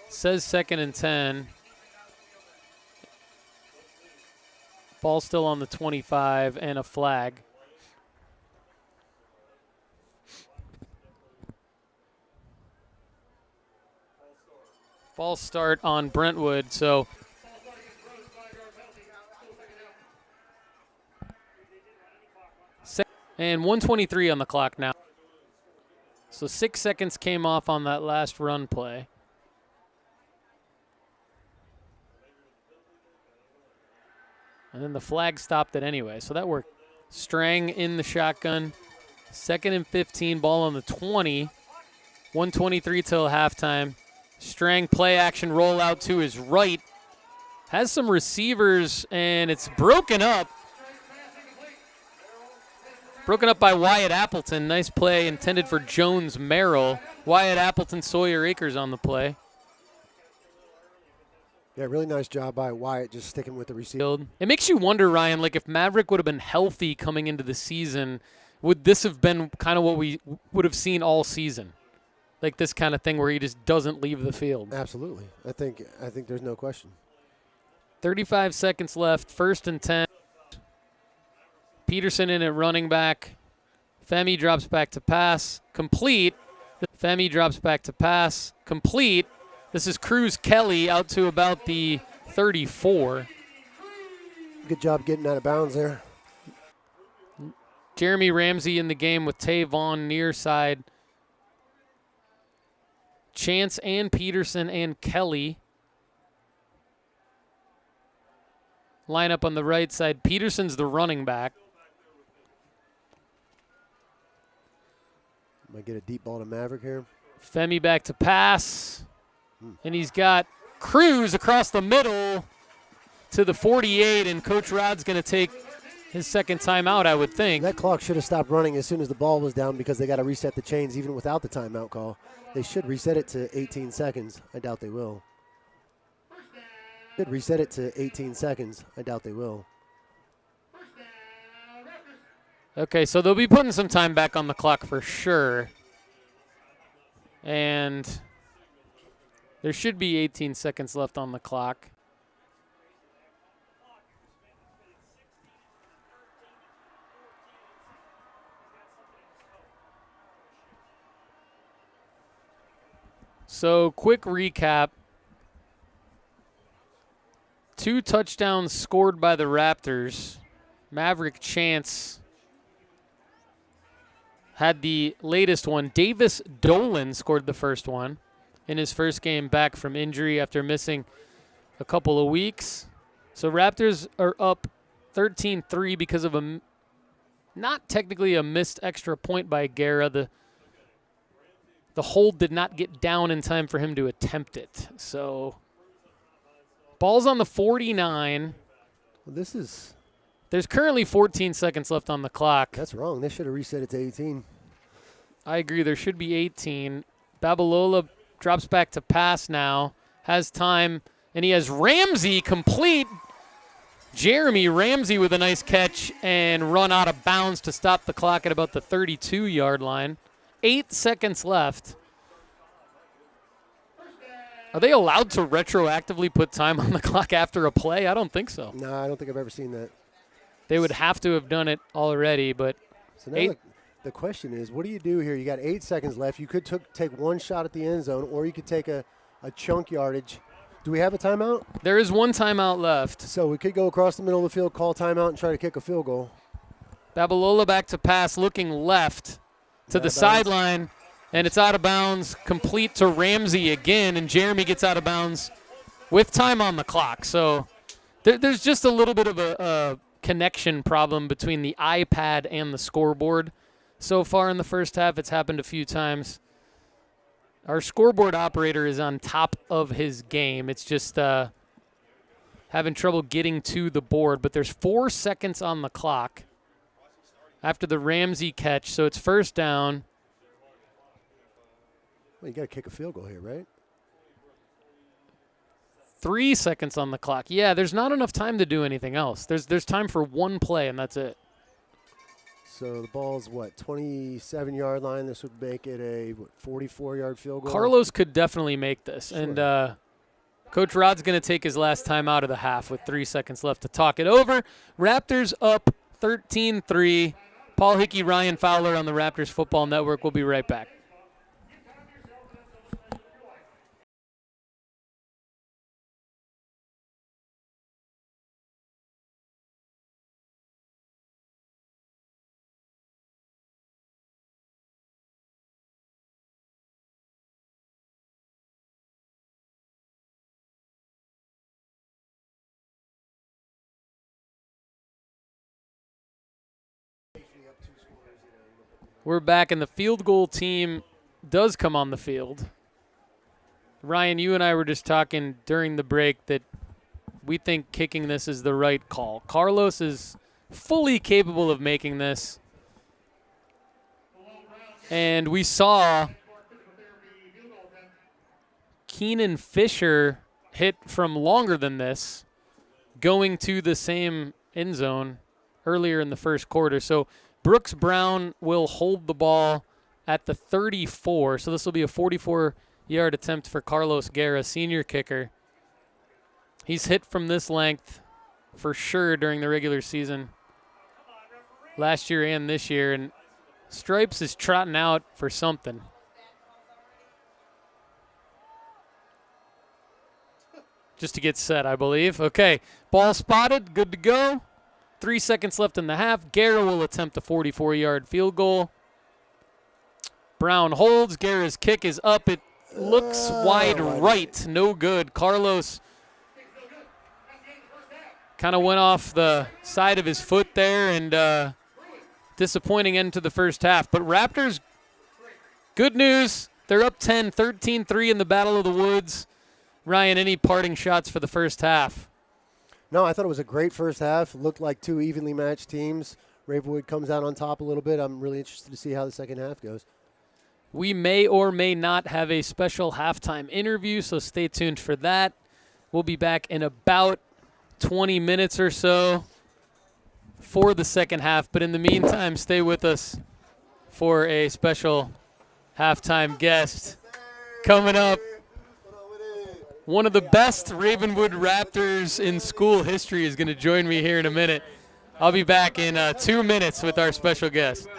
Says 2nd and 10. Ball still on the 25 and a flag. False start on Brentwood, so and 1:23 on the clock now. So 6 seconds came off on that last run play. And then the flag stopped it anyway, so that worked. Strang in the shotgun. 2nd and 15, ball on the 20. 1:23 till halftime. Strang play action rollout to his right. Has some receivers, and it's broken up. Broken up by Wyatt Appleton. Nice play intended for Jones Merrill. Wyatt Appleton, Sawyer Akers on the play. Yeah, really nice job by Wyatt just sticking with the receiver. It makes you wonder, Ryan, like if Maverick would have been healthy coming into the season, would this have been kind of what we would have seen all season? Like this kind of thing where he just doesn't leave the field. Absolutely. I think there's no question. 35 seconds left, 1st and 10. Peterson in at running back. Femi drops back to pass. Complete. Femi drops back to pass. Complete. This is Cruz Kelly out to about the 34. Good job getting out of bounds there. Jeremy Ramsey in the game with Tavon near side. Chance and Peterson and Kelly. Line up on the right side. Peterson's the running back. Might get a deep ball to Maverick here. Femi back to pass. And he's got Cruz across the middle to the 48, and Coach Rod's going to take his second timeout, I would think. That clock should have stopped running as soon as the ball was down because they got to reset the chains even without the timeout call. They should reset it to 18 seconds. I doubt they will. Should reset it to 18 seconds. I doubt they will. Okay, so they'll be putting some time back on the clock for sure. And there should be 18 seconds left on the clock. So, quick recap. 2 touchdowns scored by the Raptors. Maverick Chance had the latest one. Davis Dolan scored the first one in his first game back from injury after missing a couple of weeks. So Raptors are up 13-3 because of not technically a missed extra point by Guerra. The hold did not get down in time for him to attempt it. So ball's on the 49. Well, There's currently 14 seconds left on the clock. That's wrong. They should have reset it to 18. I agree. There should be 18. Babalola drops back to pass now. Has time, and he has Ramsey complete. Jeremy Ramsey with a nice catch and run out of bounds to stop the clock at about the 32-yard line. 8 seconds left. Are they allowed to retroactively put time on the clock after a play? I don't think so. No, I don't think I've ever seen that. They would have to have done it already, but so now the question is, what do you do here? You got 8 seconds left. You could take one shot at the end zone, or you could take a chunk yardage. Do we have a timeout? There is one timeout left. So we could go across the middle of the field, call timeout, and try to kick a field goal. Babalola back to pass, looking left to the sideline, and it's out of bounds, complete to Ramsey again, and Jeremy gets out of bounds with time on the clock. So there's just a little bit of a connection problem between the iPad and the scoreboard. So far in the first half, it's happened a few times. Our scoreboard operator is on top of his game. It's just having trouble getting to the board, but there's 4 seconds on the clock after the Ramsey catch, so it's first down. Well, you got to kick a field goal here, right? 3 seconds on the clock. Yeah, there's not enough time to do anything else. There's time for one play, and that's it. So the ball's, 27-yard line. This would make it a 44-yard field goal. Carlos could definitely make this. Sure. And Coach Rod's going to take his last time out of the half with 3 seconds left to talk it over. Raptors up 13-3. Paul Hickey, Ryan Fowler on the Raptors Football Network. We'll be right back. We're back, and the field goal team does come on the field. Ryan, you and I were just talking during the break that we think kicking this is the right call. Carlos is fully capable of making this. And we saw Keenan Fisher hit from longer than this, going to the same end zone earlier in the first quarter. So Brooks Brown will hold the ball at the 34. So this will be a 44-yard attempt for Carlos Guerra, senior kicker. He's hit from this length for sure during the regular season last year and this year. And Stripes is trotting out for something. Just to get set, I believe. Okay, ball spotted, good to go. 3 seconds left in the half. Guerra will attempt a 44-yard field goal. Brown holds. Guerra's kick is up. It looks wide right. No good. Carlos kind of went off the side of his foot there, and disappointing end to the first half. But Raptors, good news. They're up 10, 13-3 in the Battle of the Woods. Ryan, any parting shots for the first half? No, I thought it was a great first half. Looked like two evenly matched teams. Ravenwood comes out on top a little bit. I'm really interested to see how the second half goes. We may or may not have a special halftime interview, so stay tuned for that. We'll be back in about 20 minutes or so for the second half. But in the meantime, stay with us for a special halftime guest coming up. One of the best Ravenwood Raptors in school history is going to join me here in a minute. I'll be back in 2 minutes with our special guest.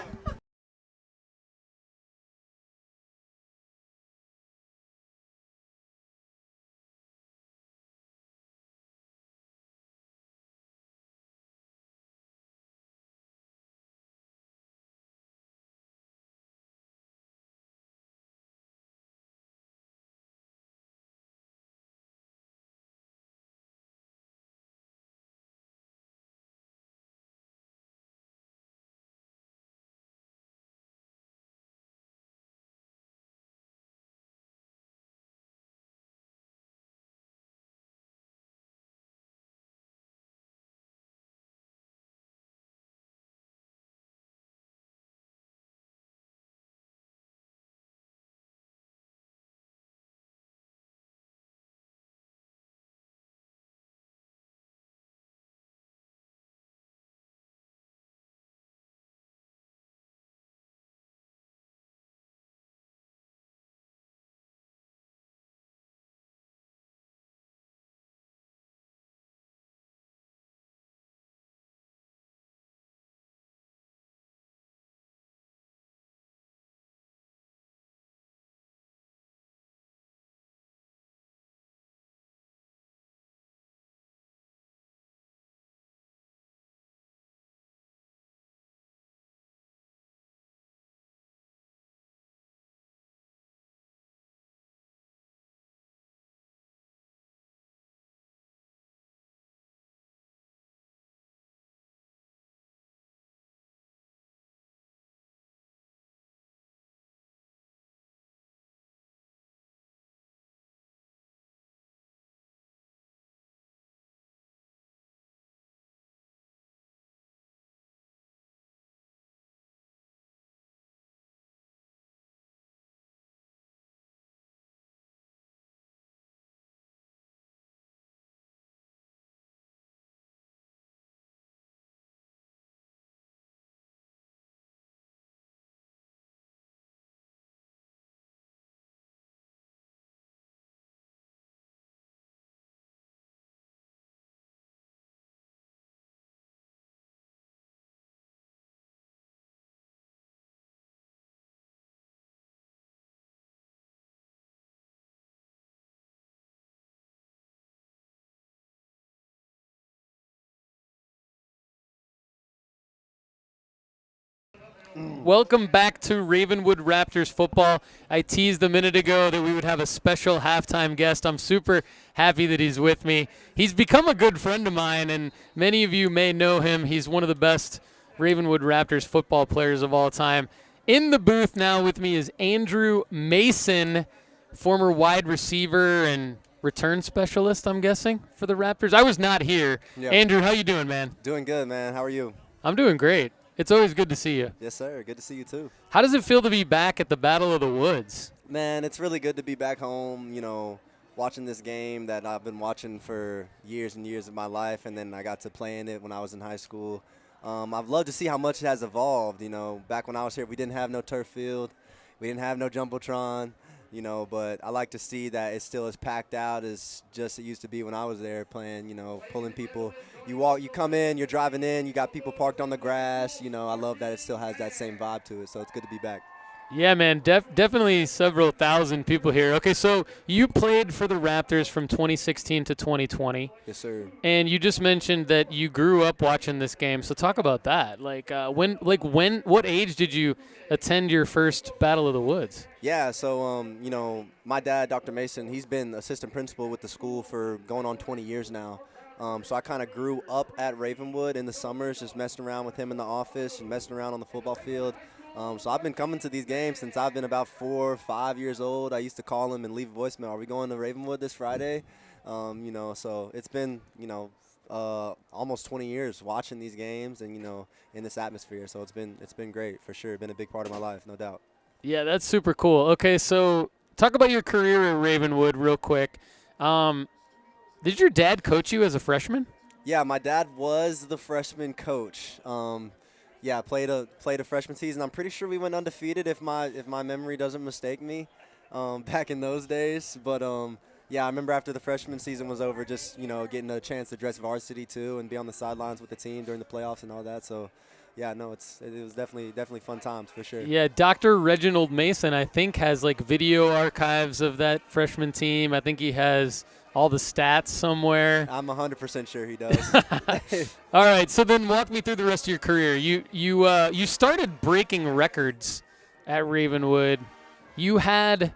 Welcome back to Ravenwood Raptors football. I teased a minute ago that we would have a special halftime guest. I'm super happy that he's with me. He's become a good friend of mine, and many of you may know him. He's one of the best Ravenwood Raptors football players of all time. In the booth now with me is Andrew Mason, former wide receiver and return specialist, I'm guessing, for the Raptors. I was not here. Yep. Andrew, how you doing, man? Doing good, man. How are you? I'm doing great. It's always good to see you. Yes, sir. Good to see you, too. How does it feel to be back at the Battle of the Woods? Man, it's really good to be back home, watching this game that I've been watching for years and years of my life, and then I got to play in it when I was in high school. I've loved to see how much it has evolved. Back when I was here, we didn't have no turf field. We didn't have no Jumbotron, but I like to see that it's still as packed out as just it used to be when I was there playing, pulling people. You come in, you're driving in, you got people parked on the grass. I love that it still has that same vibe to it, so it's good to be back. Yeah, man, definitely several thousand people here. Okay, so you played for the Raptors from 2016 to 2020. Yes, sir. And you just mentioned that you grew up watching this game. So talk about that. What age did you attend your first Battle of the Woods? Yeah, so, my dad, Dr. Mason, he's been assistant principal with the school for going on 20 years now. So I kind of grew up at Ravenwood in the summers, just messing around with him in the office and messing around on the football field. So I've been coming to these games since I've been about 4 or 5 years old. I used to call him and leave a voicemail. Are we going to Ravenwood this Friday? So it's been, almost 20 years watching these games and, in this atmosphere. So it's been great for sure. Been a big part of my life, no doubt. Yeah, that's super cool. Okay, so talk about your career at Ravenwood real quick. Did your dad coach you as a freshman? Yeah, my dad was the freshman coach. Yeah, played a freshman season. I'm pretty sure we went undefeated if my memory doesn't mistake me, back in those days. But yeah, I remember after the freshman season was over, just getting a chance to dress varsity too and be on the sidelines with the team during the playoffs and all that. So yeah, no, it was definitely fun times for sure. Yeah, Dr. Reginald Mason, I think, has video archives of that freshman team. I think he has all the stats somewhere. I'm 100% sure he does. All right, so then walk me through the rest of your career. You started breaking records at Ravenwood. You had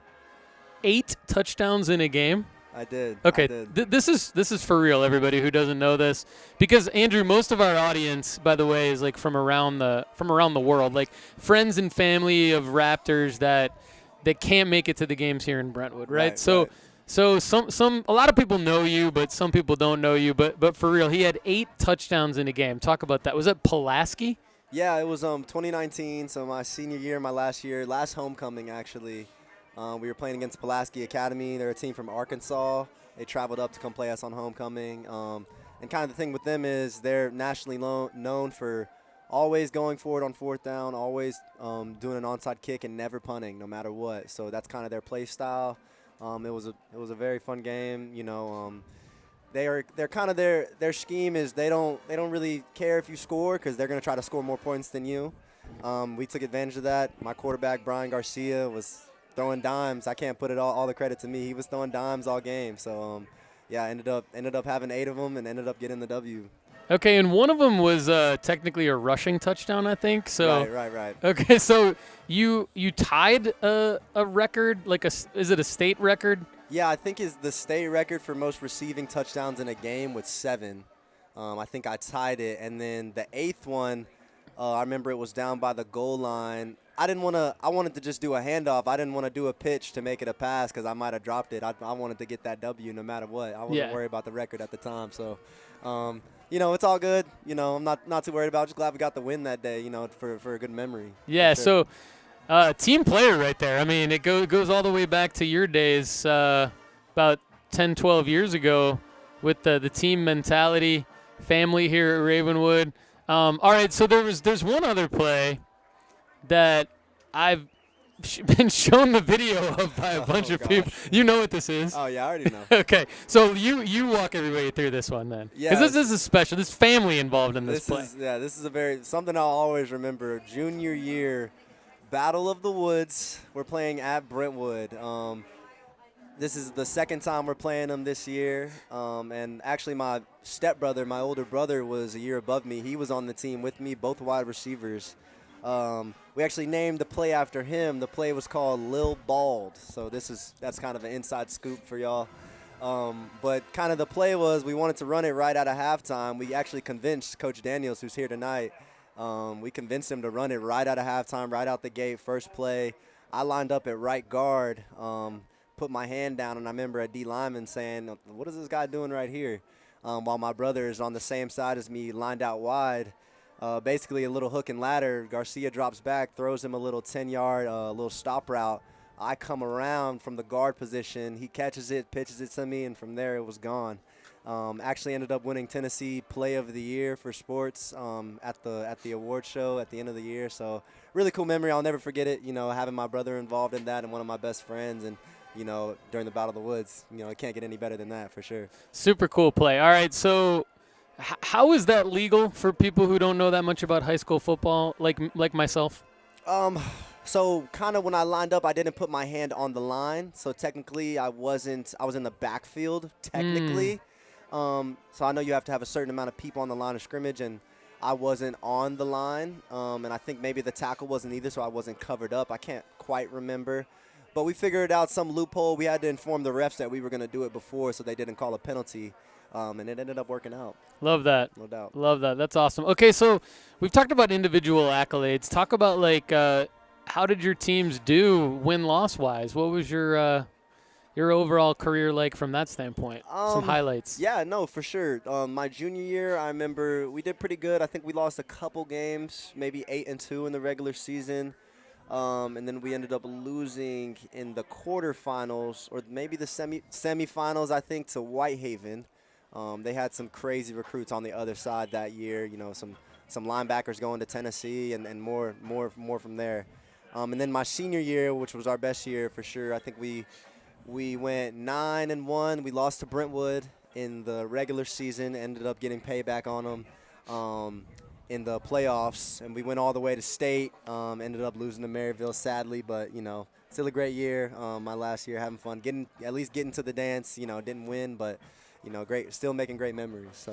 8 touchdowns in a game. I did. Okay, I did. This is for real, everybody who doesn't know this, because Andrew, most of our audience, by the way, is from around the world, friends and family of Raptors that can't make it to the games here in Brentwood, right? So a lot of people know you, but some people don't know you. But for real, he had 8 touchdowns in a game. Talk about that. Was that Pulaski? Yeah, it was 2019, so my senior year, my last homecoming actually. We were playing against Pulaski Academy. They're a team from Arkansas. They traveled up to come play us on homecoming. And kind of the thing with them is they're nationally known for always going forward on 4th down, always doing an onside kick and never punting, no matter what. So that's kind of their play style. It was a very fun game. They're kind of their scheme is they don't really care if you score because they're going to try to score more points than you. We took advantage of that. My quarterback Brian Garcia was throwing dimes. I can't put all the credit to me. He was throwing dimes all game. So yeah, ended up having 8 of them and ended up getting the W. Okay, and one of them was technically a rushing touchdown, I think. So Right. Okay, so you tied a record, is it a state record? Yeah, I think is the state record for most receiving touchdowns in a game with 7. I think I tied it, and then the 8th one, I remember it was down by the goal line. I wanted to just do a handoff. I didn't want to do a pitch to make it a pass because I might have dropped it. I wanted to get that W no matter what. I wasn't worried about the record at the time. So, it's all good. I'm not too worried about it. Just glad we got the win that day, for a good memory. Yeah, sure. So team player right there. I mean, it goes all the way back to your days about 10, 12 years ago with the team mentality, family here at Ravenwood. All right, so there's one other play that I've been shown the video of by a bunch of people. You know what this is? Oh, yeah, I already know. Okay, so you walk everybody through this one then. Yeah. Because this is special. There's family involved in this play. This is something I'll always remember. Junior year, Battle of the Woods. We're playing at Brentwood. This is the second time we're playing them this year. And actually my stepbrother, my older brother, was a year above me. He was on the team with me, both wide receivers. We actually named the play after him. The play was called Lil Bald. So that's kind of an inside scoop for y'all. But kind of the play was we wanted to run it right out of halftime. We actually convinced Coach Daniels, who's here tonight, we convinced him to run it right out of halftime, right out the gate, first play. I lined up at right guard, put my hand down, and I remember a D lineman saying, "What is this guy doing right here?" While my brother is on the same side as me, lined out wide. basically a little hook and ladder. Garcia drops back, throws him a little 10-yard, little stop route. I come around from the guard position. He catches it, pitches it to me, and from there it was gone. Actually ended up winning Tennessee Play of the Year for sports at the award show at the end of the year. So really cool memory. I'll never forget it. Having my brother involved in that and one of my best friends, and during the Battle of the Woods. It can't get any better than that for sure. Super cool play. All right, so how is that legal for people who don't know that much about high school football, like myself? So kind of when I lined up, I didn't put my hand on the line. So technically I was in the backfield technically. So I know you have to have a certain amount of people on the line of scrimmage, and I wasn't on the line. And I think maybe the tackle wasn't either, so I wasn't covered up. I can't quite remember. But we figured out some loophole. We had to inform the refs that we were going to do it before, so they didn't call a penalty. And it ended up working out. Love that. No doubt. Love that. That's awesome. Okay, so we've talked about individual accolades. Talk about, how did your teams do win-loss wise? What was your overall career like from that standpoint? Some highlights. Yeah, no, for sure. My junior year, I remember we did pretty good. I think we lost a couple games, maybe 8-2 in the regular season. And then we ended up losing in the quarterfinals, or maybe the semifinals, I think, to Whitehaven. They had some crazy recruits on the other side that year. Some linebackers going to Tennessee, and more from there. And then my senior year, which was our best year for sure, I think we went 9-1. We lost to Brentwood in the regular season. Ended up getting payback on them in the playoffs, and we went all the way to state. Ended up losing to Maryville, sadly, but still a great year. My last year, having fun, at least getting to the dance. Didn't win, but great, still making great memories.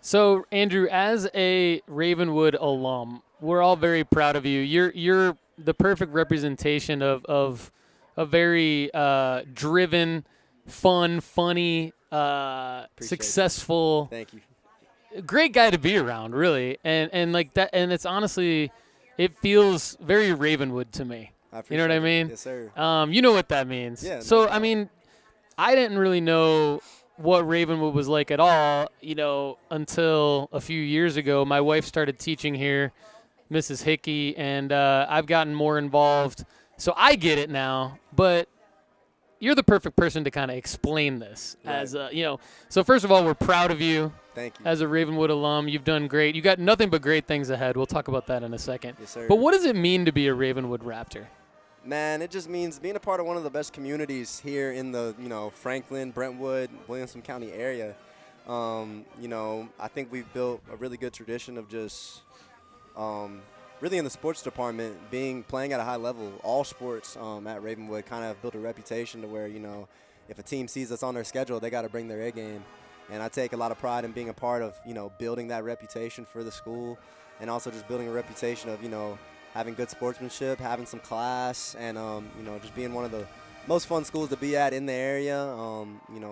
So Andrew, as a Ravenwood alum, we're all very proud of you. You're the perfect representation of a very driven, fun, funny, successful. Thank you. Great guy to be around, really, and like that, and it's honestly, it feels very Ravenwood to me. You know what I mean? Yes, sir. You know what that means. Yeah. So I mean, I didn't really know what Ravenwood was like at all, until a few years ago. My wife started teaching here, Mrs. Hickey, and I've gotten more involved. So I get it now, but you're the perfect person to kind of explain this. Right. As so first of all, we're proud of you. Thank you. As a Ravenwood alum, you've done great. You got nothing but great things ahead. We'll talk about that in a second. Yes, sir. But what does it mean to be a Ravenwood Raptor? Man, it just means being a part of one of the best communities here in the, Franklin, Brentwood, Williamson County area. I think we've built a really good tradition of just really in the sports department playing at a high level. All sports at Ravenwood kind of built a reputation to where, if a team sees us on their schedule, they got to bring their A game. And I take a lot of pride in being a part of, building that reputation for the school, and also just building a reputation of, having good sportsmanship, having some class, and, just being one of the most fun schools to be at in the area.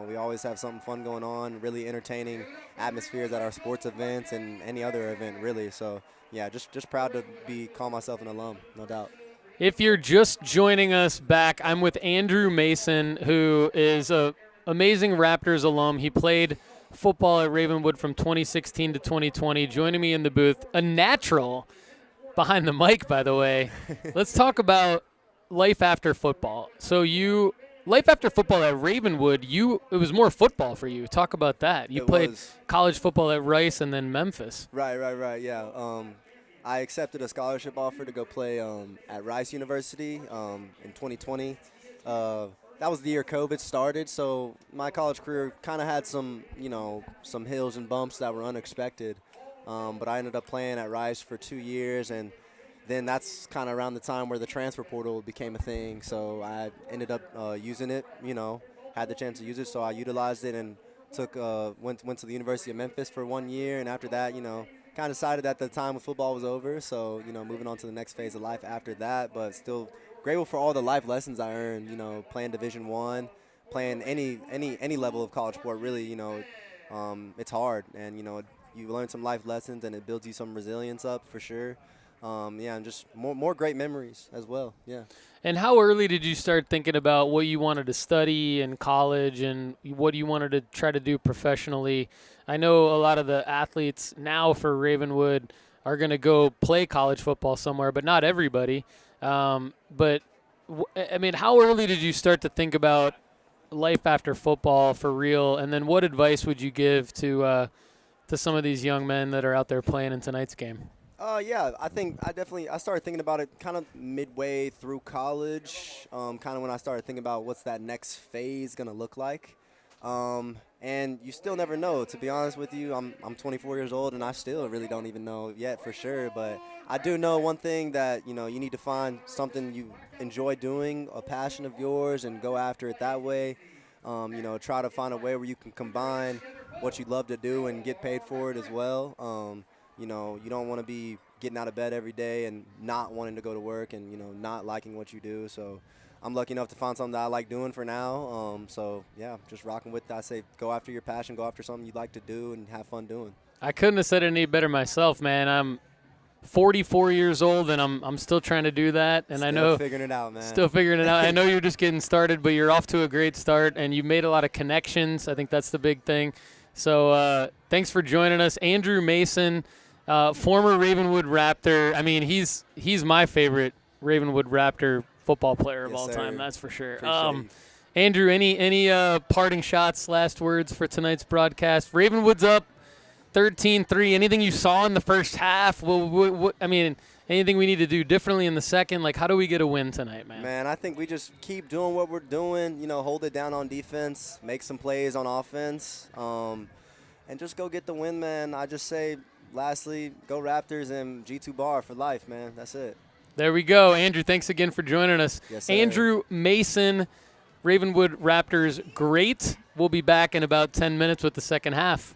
We always have something fun going on, really entertaining atmospheres at our sports events and any other event, really. So, yeah, just proud to call myself an alum, no doubt. If you're just joining us back, I'm with Andrew Mason, who is a amazing Raptors alum. He played football at Ravenwood from 2016 to 2020. Joining me in the booth, a natural behind the mic, by the way. Let's talk about life after football. So life after football at Ravenwood, it was more football for you. Talk about that. You played college football at Rice and then Memphis. Right, yeah. I accepted a scholarship offer to go play at Rice University in 2020. That was the year COVID started, so my college career kind of had some hills and bumps that were unexpected. But I ended up playing at Rice for 2 years, and then that's kind of around the time where the transfer portal became a thing. So I ended up using it, had the chance to use it, so I utilized it and went to the University of Memphis for 1 year, and after that, kind of decided that the time with football was over. So moving on to the next phase of life after that, but still grateful for all the life lessons I earned, playing Division I, playing any level of college sport, really, it's hard. And, you learn some life lessons, and it builds you some resilience up for sure. And just more great memories as well, yeah. And how early did you start thinking about what you wanted to study in college and what you wanted to try to do professionally? I know a lot of the athletes now for Ravenwood are going to go play college football somewhere, but not everybody. But I mean, how early did you start to think about life after football for real? And then what advice would you give to some of these young men that are out there playing in tonight's game? Yeah, I think I started thinking about it kind of midway through college, kind of when I started thinking about what's that next phase going to look like. And you still never know. To be honest with you, I'm 24 years old, and I still really don't even know yet for sure. But I do know one thing, that, you need to find something you enjoy doing, a passion of yours, and go after it that way. Try to find a way where you can combine what you love to do and get paid for it as well. You don't want to be getting out of bed every day and not wanting to go to work and, not liking what you do. So I'm lucky enough to find something that I like doing for now. So, yeah, just rocking with that. I say go after your passion, go after something you like to do and have fun doing. I couldn't have said it any better myself, man. I'm 44 years old, and I'm still trying to do that. And I know figuring it out, man. Still figuring it out. I know you're just getting started, but you're off to a great start, and you've made a lot of connections. I think that's the big thing. So thanks for joining us. Andrew Mason, former Ravenwood Raptor. I mean, he's my favorite Ravenwood Raptor football player of all time. That's for sure. Andrew, any parting shots, last words for tonight's broadcast? Ravenwood's up 13-3. Anything you saw in the first half? I mean, anything we need to do differently in the second? Like, how do we get a win tonight, man? Man, I think we just keep doing what we're doing. Hold it down on defense, make some plays on offense, and just go get the win, man. I just say, lastly, go Raptors and G2 Bar for life, man. That's it. There we go. Andrew, thanks again for joining us. Yes, sir. Andrew Mason, Ravenwood Raptors, great. We'll be back in about 10 minutes with the second half.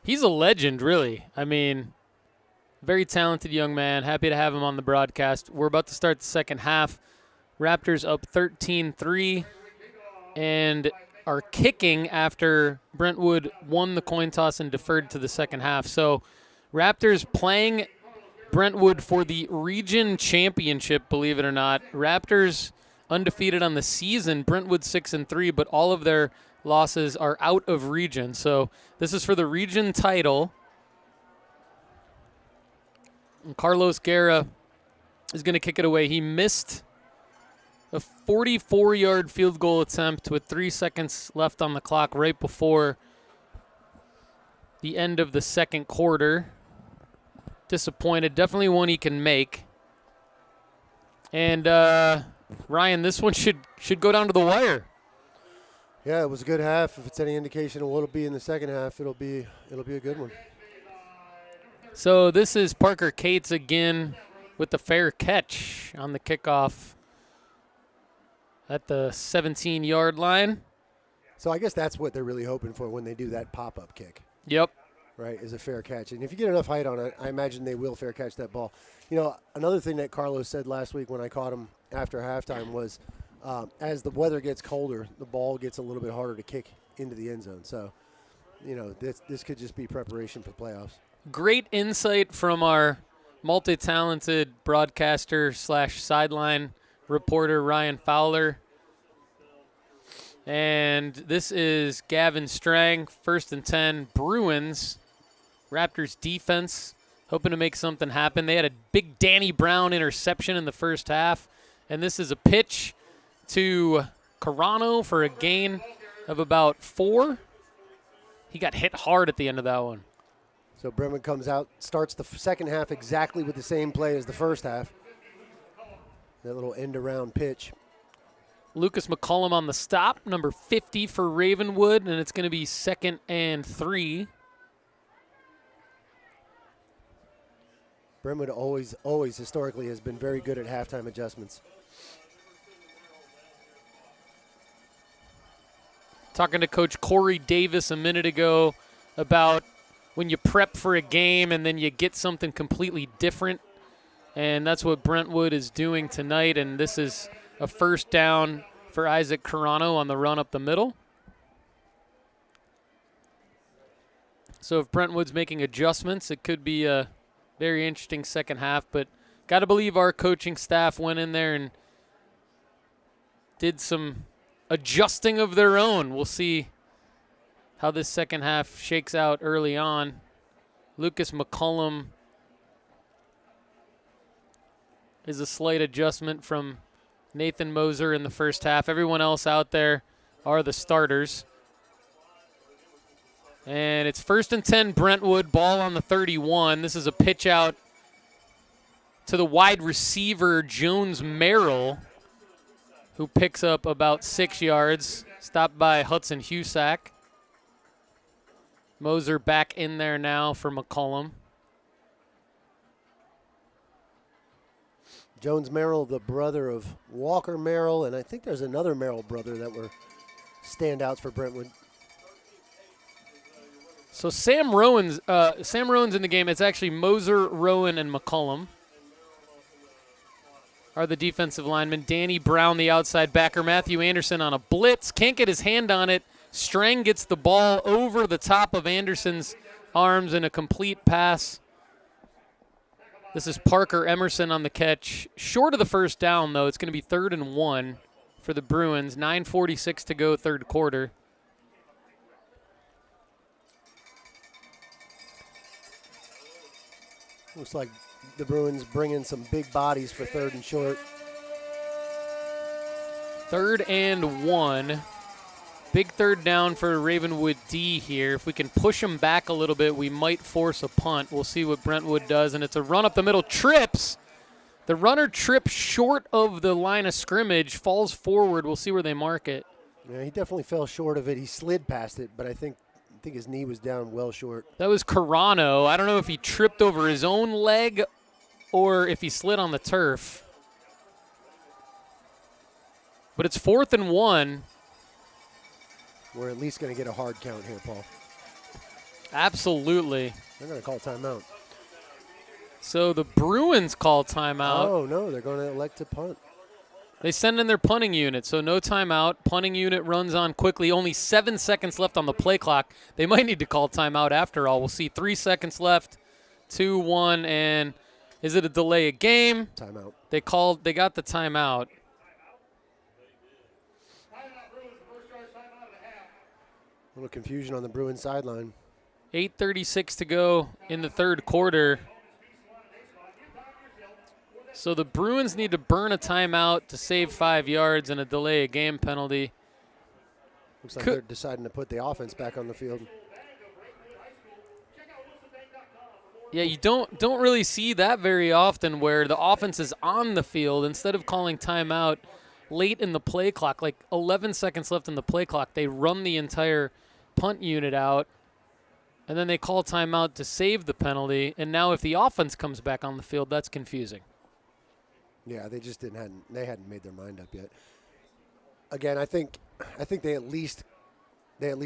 He's a legend, really. I mean, very talented young man. Happy to have him on the broadcast. We're about to start the second half. Raptors up 13-3 and are kicking after Brentwood won the coin toss and deferred to the second half. So Raptors playing Brentwood for the region championship, believe it or not. Raptors undefeated on the season, Brentwood 6-3, but all of their losses are out of region. So this is for the region title. And Carlos Guerra is going to kick it away. He missed a 44-yard field goal attempt with 3 seconds left on the clock right before the end of the second quarter. Disappointed. Definitely one he can make. And Ryan, this one should go down to the wire. Yeah, it was a good half. If it's any indication of what it'll be in the second half, it'll be a good one. So this is Parker Cates again with the fair catch on the kickoff at the 17-yard line. So I guess that's what they're really hoping for when they do that pop-up kick. Yep. Right, is a fair catch. And if you get enough height on it, I imagine they will fair catch that ball. You know, another thing that Carlos said last week when I caught him after halftime was as the weather gets colder, the ball gets a little bit harder to kick into the end zone. So, you know, this could just be preparation for playoffs. Great insight from our multi-talented broadcaster / sideline reporter, Ryan Fowler. And this is Gavin Strang, 1st and 10, Bruins. Raptors defense hoping to make something happen. They had a big Danny Brown interception in the first half. And this is a pitch to Carano for a gain of about 4. He got hit hard at the end of that one. So Brentwood comes out, starts the second half exactly with the same play as the first half. That little end-around pitch. Lucas McCollum on the stop, number 50 for Ravenwood, and it's going to be 2nd and 3. Brentwood always historically has been very good at halftime adjustments. Talking to Coach Corey Davis a minute ago about when you prep for a game and then you get something completely different. And that's what Brentwood is doing tonight. And this is a first down for Isaac Carano on the run up the middle. So if Brentwood's making adjustments, it could be a very interesting second half. But got to believe our coaching staff went in there and did some adjusting of their own. We'll see how this second half shakes out early on. Lucas McCollum is a slight adjustment from Nathan Moser in the first half. Everyone else out there are the starters. And it's 1st and 10 Brentwood, ball on the 31. This is a pitch out to the wide receiver, Jones Merrill, who picks up about 6 yards, stopped by Hudson Husak. Moser back in there now for McCollum. Jones Merrill, the brother of Walker Merrill, and I think there's another Merrill brother that were standouts for Brentwood. So Sam Rowan's in the game. It's actually Moser, Rowan, and McCollum are the defensive linemen. Danny Brown, the outside backer. Matthew Anderson on a blitz. Can't get his hand on it. Strang gets the ball over the top of Anderson's arms in a complete pass. This is Parker Emerson on the catch. Short of the first down, though. It's going to be 3rd and 1 for the Bruins. 9:46 to go, third quarter. Looks like the Bruins bring in some big bodies for 3rd and short. 3rd and 1. Big third down for Ravenwood D here. If we can push them back a little bit, we might force a punt. We'll see what Brentwood does. And it's a run up the middle. Trips. The runner trips short of the line of scrimmage, falls forward. We'll see where they mark it. Yeah, he definitely fell short of it. He slid past it, but I think his knee was down well short. That was Carano. I don't know if he tripped over his own leg or if he slid on the turf. But it's 4th and 1. We're at least going to get a hard count here, Paul. Absolutely. They're going to call timeout. So the Bruins call timeout. Oh, no, they're going to elect to punt. They send in their punting unit, so no timeout. Punting unit runs on quickly. Only 7 seconds left on the play clock. They might need to call timeout after all. We'll see 3 seconds left. 2, 1, and is it a delay of game? Timeout. They got the timeout. A little confusion on the Bruins sideline. 8:36 to go in the third quarter. So the Bruins need to burn a timeout to save 5 yards and a delay of game penalty. Looks like they're deciding to put the offense back on the field. Yeah, you don't really see that very often where the offense is on the field instead of calling timeout late in the play clock, like 11 seconds left in the play clock. They run the entire punt unit out, and then they call timeout to save the penalty. And now if the offense comes back on the field, that's confusing. Yeah, they just they hadn't made their mind up yet. Again, I think they at least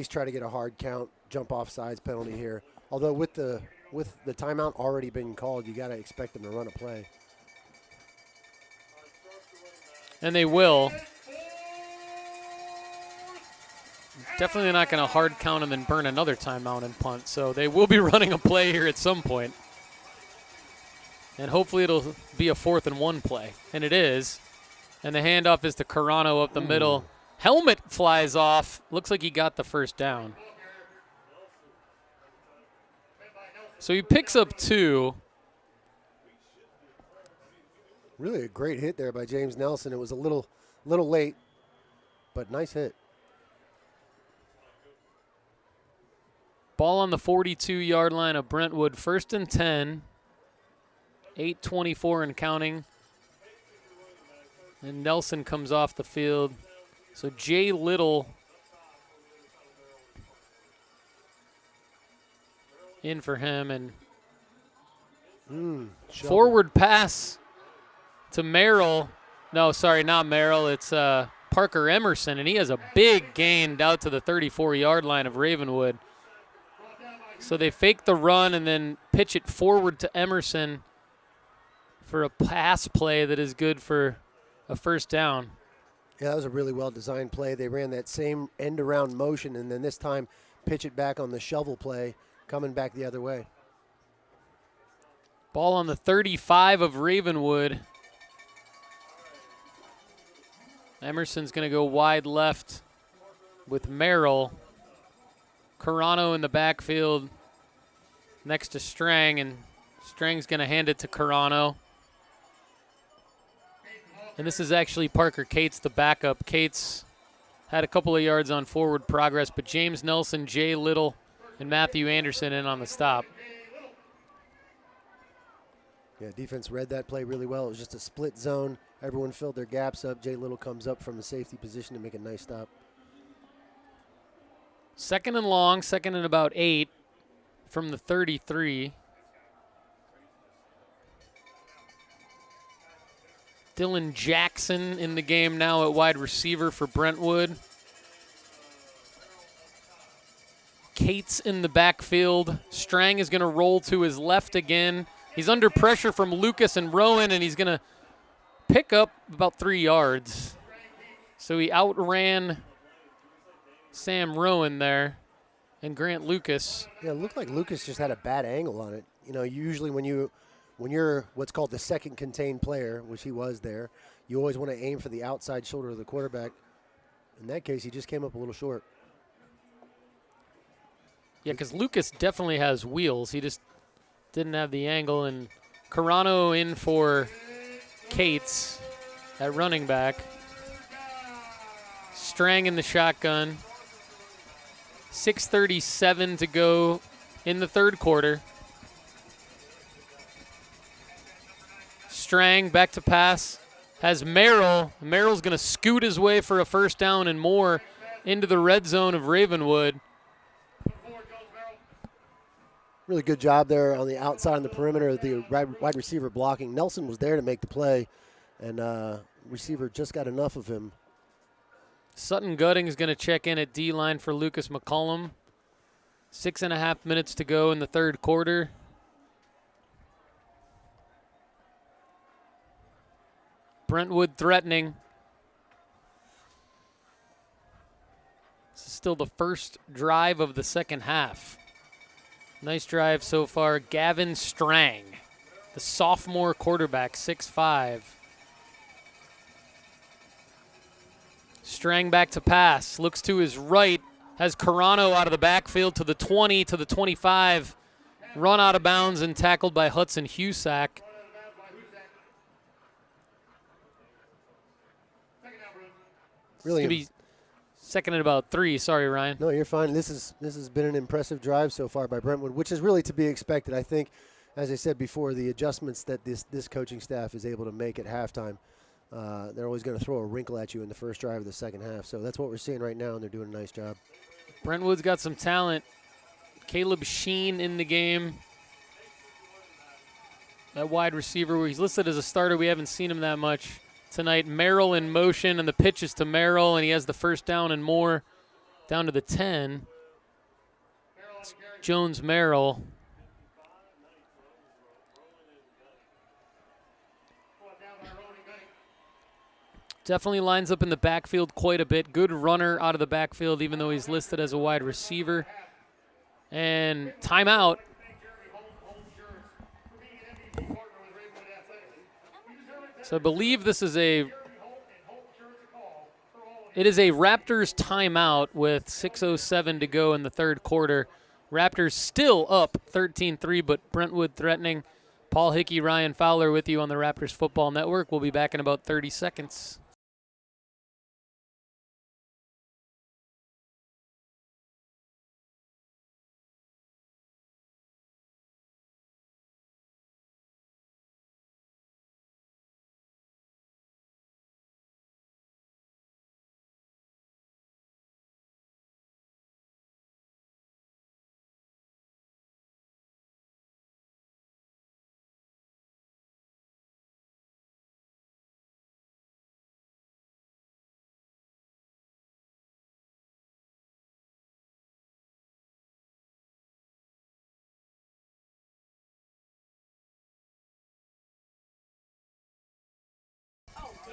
try to get a hard count, jump off sides penalty here. Although with the timeout already being called, you got to expect them to run a play. And they will. Definitely not going to hard count and then burn another timeout and punt. So they will be running a play here at some point. And hopefully it'll be a 4th and 1 play. And it is. And the handoff is to Carano up the middle. Helmet flies off. Looks like he got the first down. So he picks up 2. Really a great hit there by James Nelson. It was a little late, but nice hit. Ball on the 42-yard line of Brentwood. 1st and 10. 8:24 and counting. And Nelson comes off the field. So Jay Little in for him. And forward pass to Merrill. No, sorry, not Merrill. It's Parker Emerson, and he has a big gain out to the 34-yard line of Ravenwood. So they fake the run and then pitch it forward to Emerson for a pass play that is good for a first down. Yeah, that was a really well-designed play. They ran that same end-around motion, and then this time pitch it back on the shovel play, coming back the other way. Ball on the 35 of Ravenwood. Emerson's going to go wide left with Merrill. Carano in the backfield next to Strang, and Strang's going to hand it to Carano. And this is actually Parker Cates, the backup. Cates had a couple of yards on forward progress, but James Nelson, Jay Little, and Matthew Anderson in on the stop. Yeah, defense read that play really well. It was just a split zone. Everyone filled their gaps up. Jay Little comes up from the safety position to make a nice stop. 2nd and long, 2nd and about 8 from the 33. Dylan Jackson in the game now at wide receiver for Brentwood. Cates in the backfield. Strang is going to roll to his left again. He's under pressure from Lucas and Rowan, and he's going to pick up about 3 yards. So he outran Sam Rowan there and Grant Lucas. Yeah, it looked like Lucas just had a bad angle on it. You know, usually when you're what's called the second contained player, which he was there, you always want to aim for the outside shoulder of the quarterback. In that case, he just came up a little short. Yeah, because Lucas definitely has wheels. He just didn't have the angle. And Carano in for Cates at running back. Strang in the shotgun. 6:37 to go in the third quarter. Strang back to pass. Has Merrill. Merrill's going to scoot his way for a first down and more into the red zone of Ravenwood. Really good job there on the outside on the perimeter of the wide receiver blocking. Nelson was there to make the play, and receiver just got enough of him. Sutton Gutting is going to check in at D-line for Lucas McCollum. 6.5 minutes to go in the third quarter. Brentwood threatening. This is still the first drive of the second half. Nice drive so far. Gavin Strang, the sophomore quarterback, 6'5". Strang back to pass. Looks to his right. Has Carano out of the backfield to the 20, to the 25. Run out of bounds and tackled by Hudson Husak. Really, Be second and about 3. Sorry, Ryan. no, you're fine. This has been an impressive drive so far by Brentwood, which is really to be expected. I think, as I said before, the adjustments that this coaching staff is able to make at halftime, they're always going to throw a wrinkle at you in the first drive of the second half. So that's what we're seeing right now, and they're doing a nice job. Brentwood's got some talent. Caleb Sheen in the game. That wide receiver, where he's listed as a starter, we haven't seen him that much tonight. Merrill in motion, and the pitch is to Merrill, and he has the first down and more down to the 10. It's Jones Merrill. Definitely lines up in the backfield quite a bit. Good runner out of the backfield, even though he's listed as a wide receiver. And timeout. So I believe this is it is a Raptors timeout with 6:07 to go in the third quarter. Raptors still up 13-3, but Brentwood threatening. Paul Hickey, Ryan Fowler with you on the Raptors Football Network. We'll be back in about 30 seconds.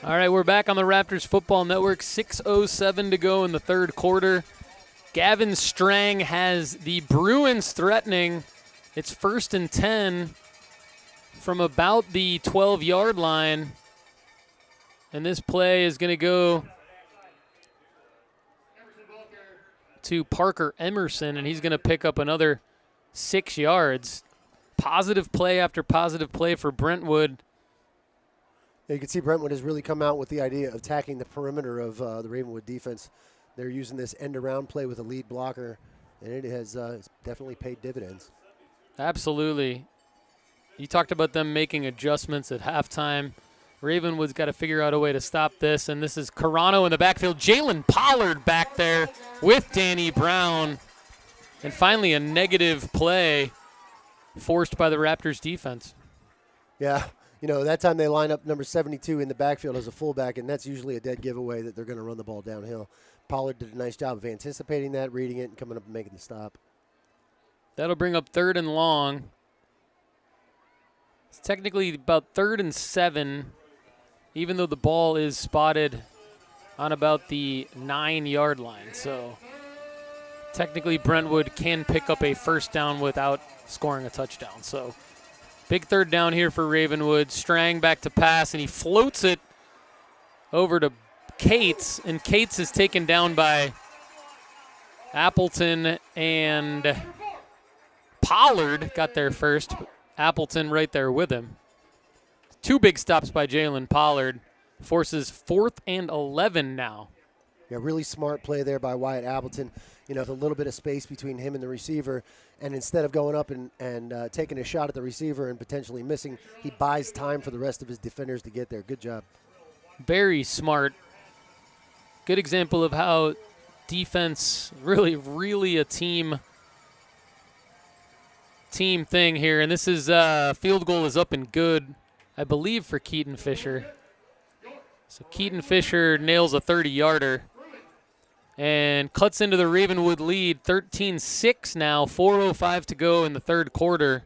All right, we're back on the Raptors Football Network. 6:07 to go in the third quarter. Gavin Strang has the Bruins threatening. It's 1st and 10 from about the 12-yard line. And this play is going to go to Parker Emerson, and he's going to pick up another 6 yards. Positive play after positive play for Brentwood. You can see Brentwood has really come out with the idea of attacking the perimeter of the Ravenwood defense. They're using this end-around play with a lead blocker, and it has definitely paid dividends. Absolutely. You talked about them making adjustments at halftime. Ravenwood's got to figure out a way to stop this, and this is Carano in the backfield. Jalen Pollard back there with Danny Brown. And finally a negative play forced by the Raptors defense. Yeah. You know, that time they line up number 72 in the backfield as a fullback, and that's usually a dead giveaway that they're going to run the ball downhill. Pollard did a nice job of anticipating that, reading it, and coming up and making the stop. That'll bring up 3rd and long. It's technically about 3rd and 7, even though the ball is spotted on about the 9-yard line. So technically Brentwood can pick up a first down without scoring a touchdown. So big 3rd down here for Ravenwood. Strang back to pass, and he floats it over to Cates, and Cates is taken down by Appleton, and Pollard got there first. Appleton right there with him. 2 big stops by Jalen Pollard. Forces 4th and 11 now. Yeah, really smart play there by Wyatt Appleton. You know, with a little bit of space between him and the receiver. And instead of going up and taking a shot at the receiver and potentially missing, he buys time for the rest of his defenders to get there. Good job. Very smart. Good example of how defense really a team thing here. And this is field goal is up and good, I believe, for Keaton Fisher. So Keaton Fisher nails a 30-yarder. and cuts into the Ravenwood lead, 13-6 now, 4:05 to go in the third quarter.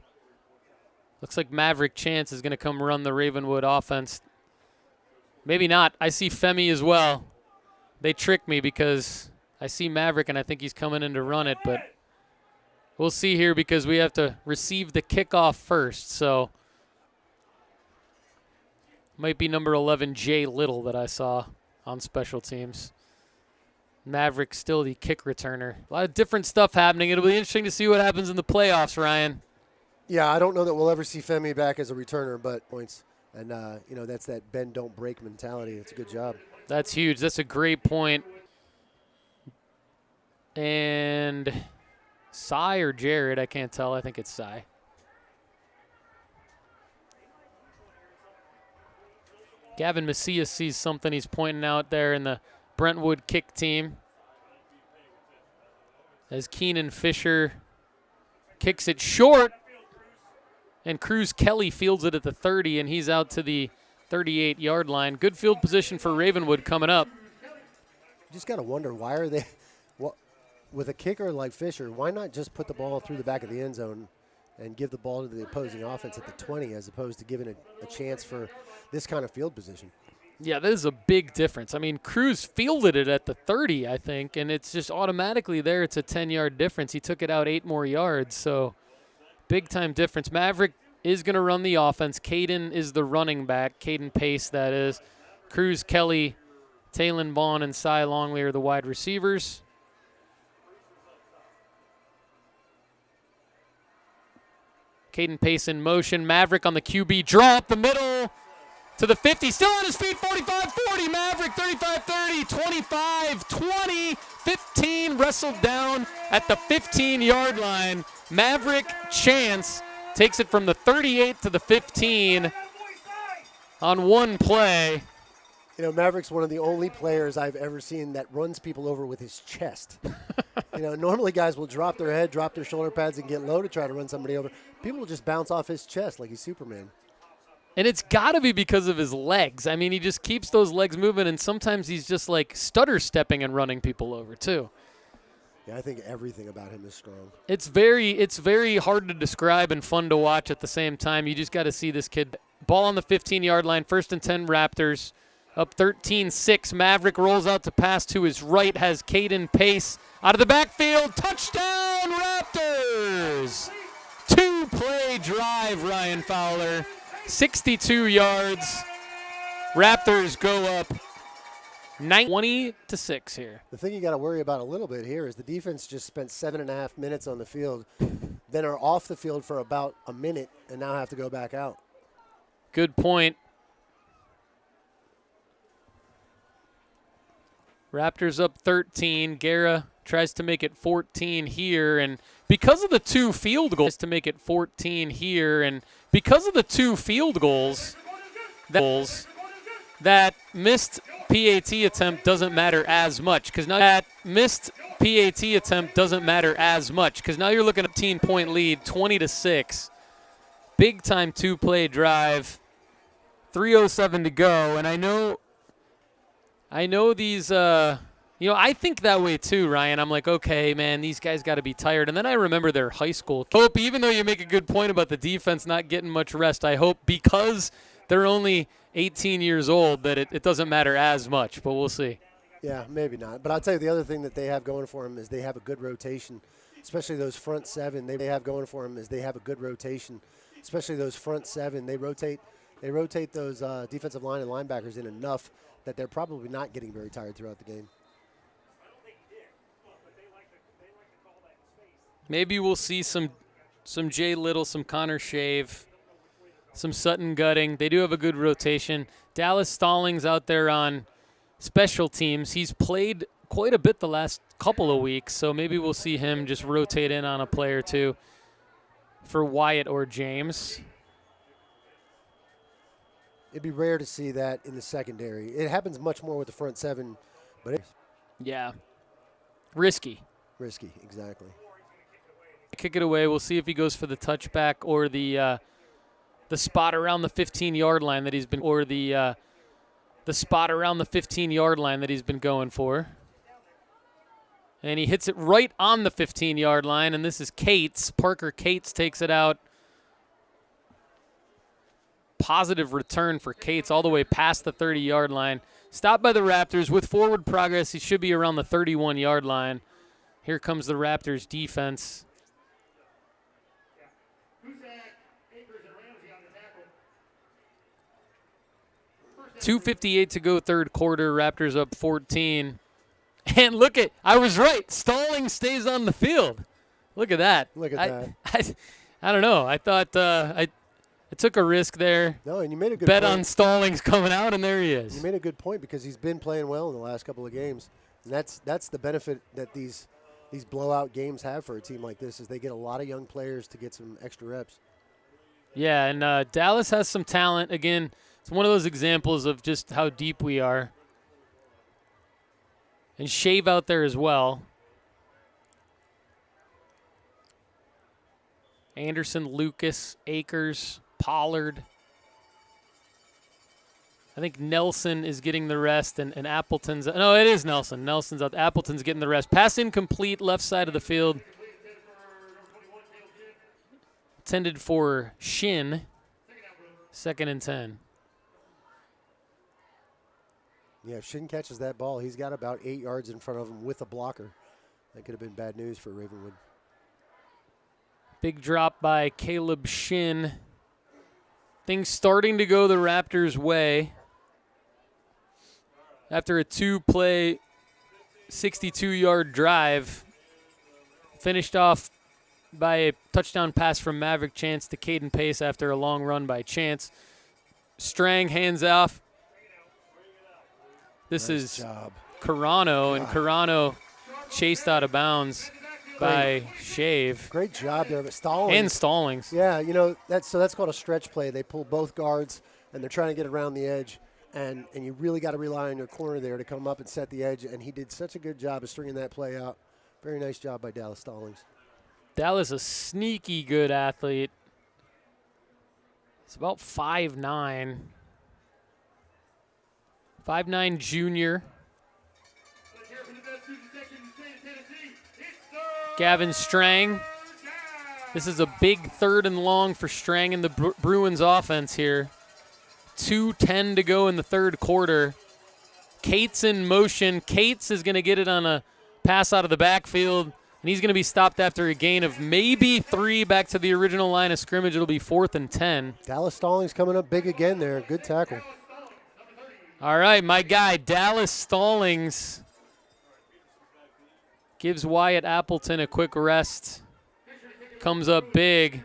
Looks like Maverick Chance is going to come run the Ravenwood offense. Maybe not. I see Femi as well. They tricked me because I see Maverick and I think he's coming in to run it, but we'll see here because we have to receive the kickoff first. So might be number 11, Jay Little, that I saw on special teams. Maverick still the kick returner. A lot of different stuff happening. It'll be interesting to see what happens in the playoffs, Ryan. Yeah, I don't know that we'll ever see Femi back as a returner, but points. And, that's that bend, don't break mentality. It's a good job. That's huge. That's a great point. And Cy or Jared, I can't tell. I think it's Cy. Gavin Macias sees something he's pointing out there in the Brentwood kick team. As Keenan Fisher kicks it short. And Cruz Kelly fields it at the 30, and he's out to the 38-yard line. Good field position for Ravenwood coming up. Just got to wonder, why are they with a kicker like Fisher, why not just put the ball through the back of the end zone and give the ball to the opposing offense at the 20 as opposed to giving a chance for this kind of field position? Yeah, that is a big difference. I mean, Cruz fielded it at the 30, I think, and it's just automatically there. It's a 10-yard difference. He took it out 8 more yards, so big-time difference. Maverick is going to run the offense. Caden is the running back. Caden Pace, that is. Cruz, Kelly, Taylon Vaughn, and Cy Longley are the wide receivers. Caden Pace in motion. Maverick on the QB draw up the middle to the 50. Still on his feet, 45-40. Maverick, 35-30, 25-20, 15. Wrestled down at the 15-yard line. Maverick Chance takes it from the 38 to the 15 on one play. Maverick's one of the only players I've ever seen that runs people over with his chest. Normally guys will drop their head, drop their shoulder pads, and get low to try to run somebody over. People will just bounce off his chest like he's Superman. And it's got to be because of his legs. I mean, he just keeps those legs moving, and sometimes he's just like stutter stepping and running people over too. Yeah, I think everything about him is strong. It's very hard to describe and fun to watch at the same time. You just got to see this kid. Ball on the 15-yard line, 1st and 10 Raptors. Up 13-6. Maverick rolls out to pass to his right, has Caden Pace out of the backfield. Touchdown, Raptors! 2-play drive, Ryan Fowler. 62 yards. Raptors go up 20-6 here. The thing you got to worry about a little bit here is the defense just spent 7.5 minutes on the field, then are off the field for about a minute, and now have to go back out. Good point. Raptors up 13. Guerra tries to make it 14 here, and because of the 2 field goals, that missed PAT attempt doesn't matter as much because now you're looking at a 15-point lead, 20-6. Big time 2-play drive. 3:07 to go, and I know these. I think that way too, Ryan. I'm like, okay, man, these guys got to be tired. And then I remember their high school. Hope, even though you make a good point about the defense not getting much rest, I hope because they're only 18 years old that it doesn't matter as much, but we'll see. Yeah, maybe not. But I'll tell you the other thing that they have going for them is they have a good rotation, especially those front 7. They rotate those defensive line and linebackers in enough that they're probably not getting very tired throughout the game. Maybe we'll see some Jay Little, some Connor Shave, some Sutton Gutting. They do have a good rotation. Dallas Stallings out there on special teams. He's played quite a bit the last couple of weeks, so maybe we'll see him just rotate in on a play or two for Wyatt or James. It'd be rare to see that in the secondary. It happens much more with the front 7, but it's yeah, risky, exactly. Kick it away. We'll see if he goes for the touchback or the spot around the 15-yard line that he's been, or the spot around the 15-yard line that he's been going for. And he hits it right on the 15-yard line, and this is Cates. Parker Cates takes it out. Positive return for Cates all the way past the 30-yard line. Stopped by the Raptors. With forward progress, he should be around the 31-yard line. Here comes the Raptors defense. 2:58 to go, third quarter. Raptors up 14. And look at, I was right. Stallings stays on the field. Look at that. Look at that. I don't know. I thought I took a risk there. No, and you made a good bet point. on Stallings coming out, and there he is. You made a good point because he's been playing well in the last couple of games. And that's the benefit that these blowout games have for a team like this is they get a lot of young players to get some extra reps. Yeah, and Dallas has some talent. Again, it's one of those examples of just how deep we are. And Shave out there as well. Anderson, Lucas, Akers, Pollard. I think Nelson is getting the rest, and Appleton's – no, it is Nelson. Nelson's out. Appleton's getting the rest. Pass incomplete, left side of the field. Intended for Shin. 2nd and 10. Yeah, if Shin catches that ball, he's got about 8 yards in front of him with a blocker. That could have been bad news for Ravenwood. Big drop by Caleb Shin. Things starting to go the Raptors' way. After a 2-play, 62-yard drive, finished off by a touchdown pass from Maverick Chance to Caden Pace after a long run by Chance. Strang hands off. This Nice is job. Carano, and Carano chased out of bounds by Shave. Great job there, but Stallings. And Stallings. Yeah, you know, that's called a stretch play. They pull both guards, and they're trying to get around the edge, and you really got to rely on your corner there to come up and set the edge, and he did such a good job of stringing that play out. Very nice job by Dallas Stallings. Dallas a sneaky good athlete. He's about 5'9". 5'9" junior. Gavin Strang. This is a big 3rd and long for Strang in the Bruins offense here. 2:10 to go in the third quarter. Cates in motion. Cates is going to get it on a pass out of the backfield, and he's going to be stopped after a gain of maybe 3 back to the original line of scrimmage. It'll be 4th and 10. Dallas Stallings coming up big again there. Good tackle. All right, my guy, Dallas Stallings, gives Wyatt Appleton a quick rest. Comes up big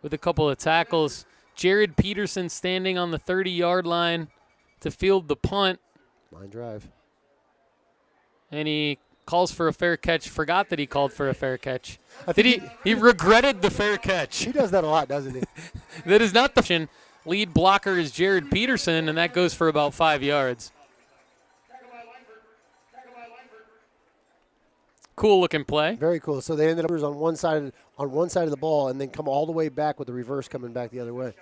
with a couple of tackles. Jared Peterson standing on the 30-yard line to field the punt. Line drive. And he calls for a fair catch. Forgot that he called for a fair catch. He regretted the fair catch. He does that a lot, doesn't he? That is not the option. Lead blocker is Jared Peterson, and that goes for about 5 yards. Cool looking play. Very cool. So they ended up on one side of the ball and then come all the way back with the reverse coming back the other way.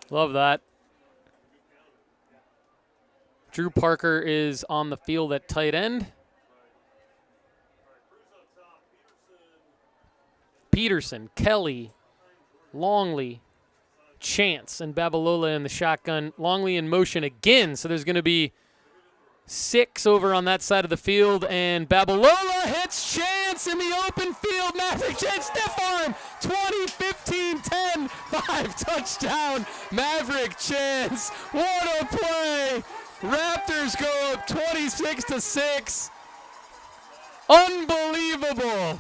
Love that. Drew Parker is on the field at tight end. Peterson, Kelly, Longley, Chance, and Babalola in the shotgun. Longley in motion again, so there's going to be 6 over on that side of the field, and Babalola hits Chance in the open field. Maverick Chance, stiff arm, 20, 15, 10, 5, touchdown. Maverick Chance, what a play. Raptors go up 26-6. Unbelievable.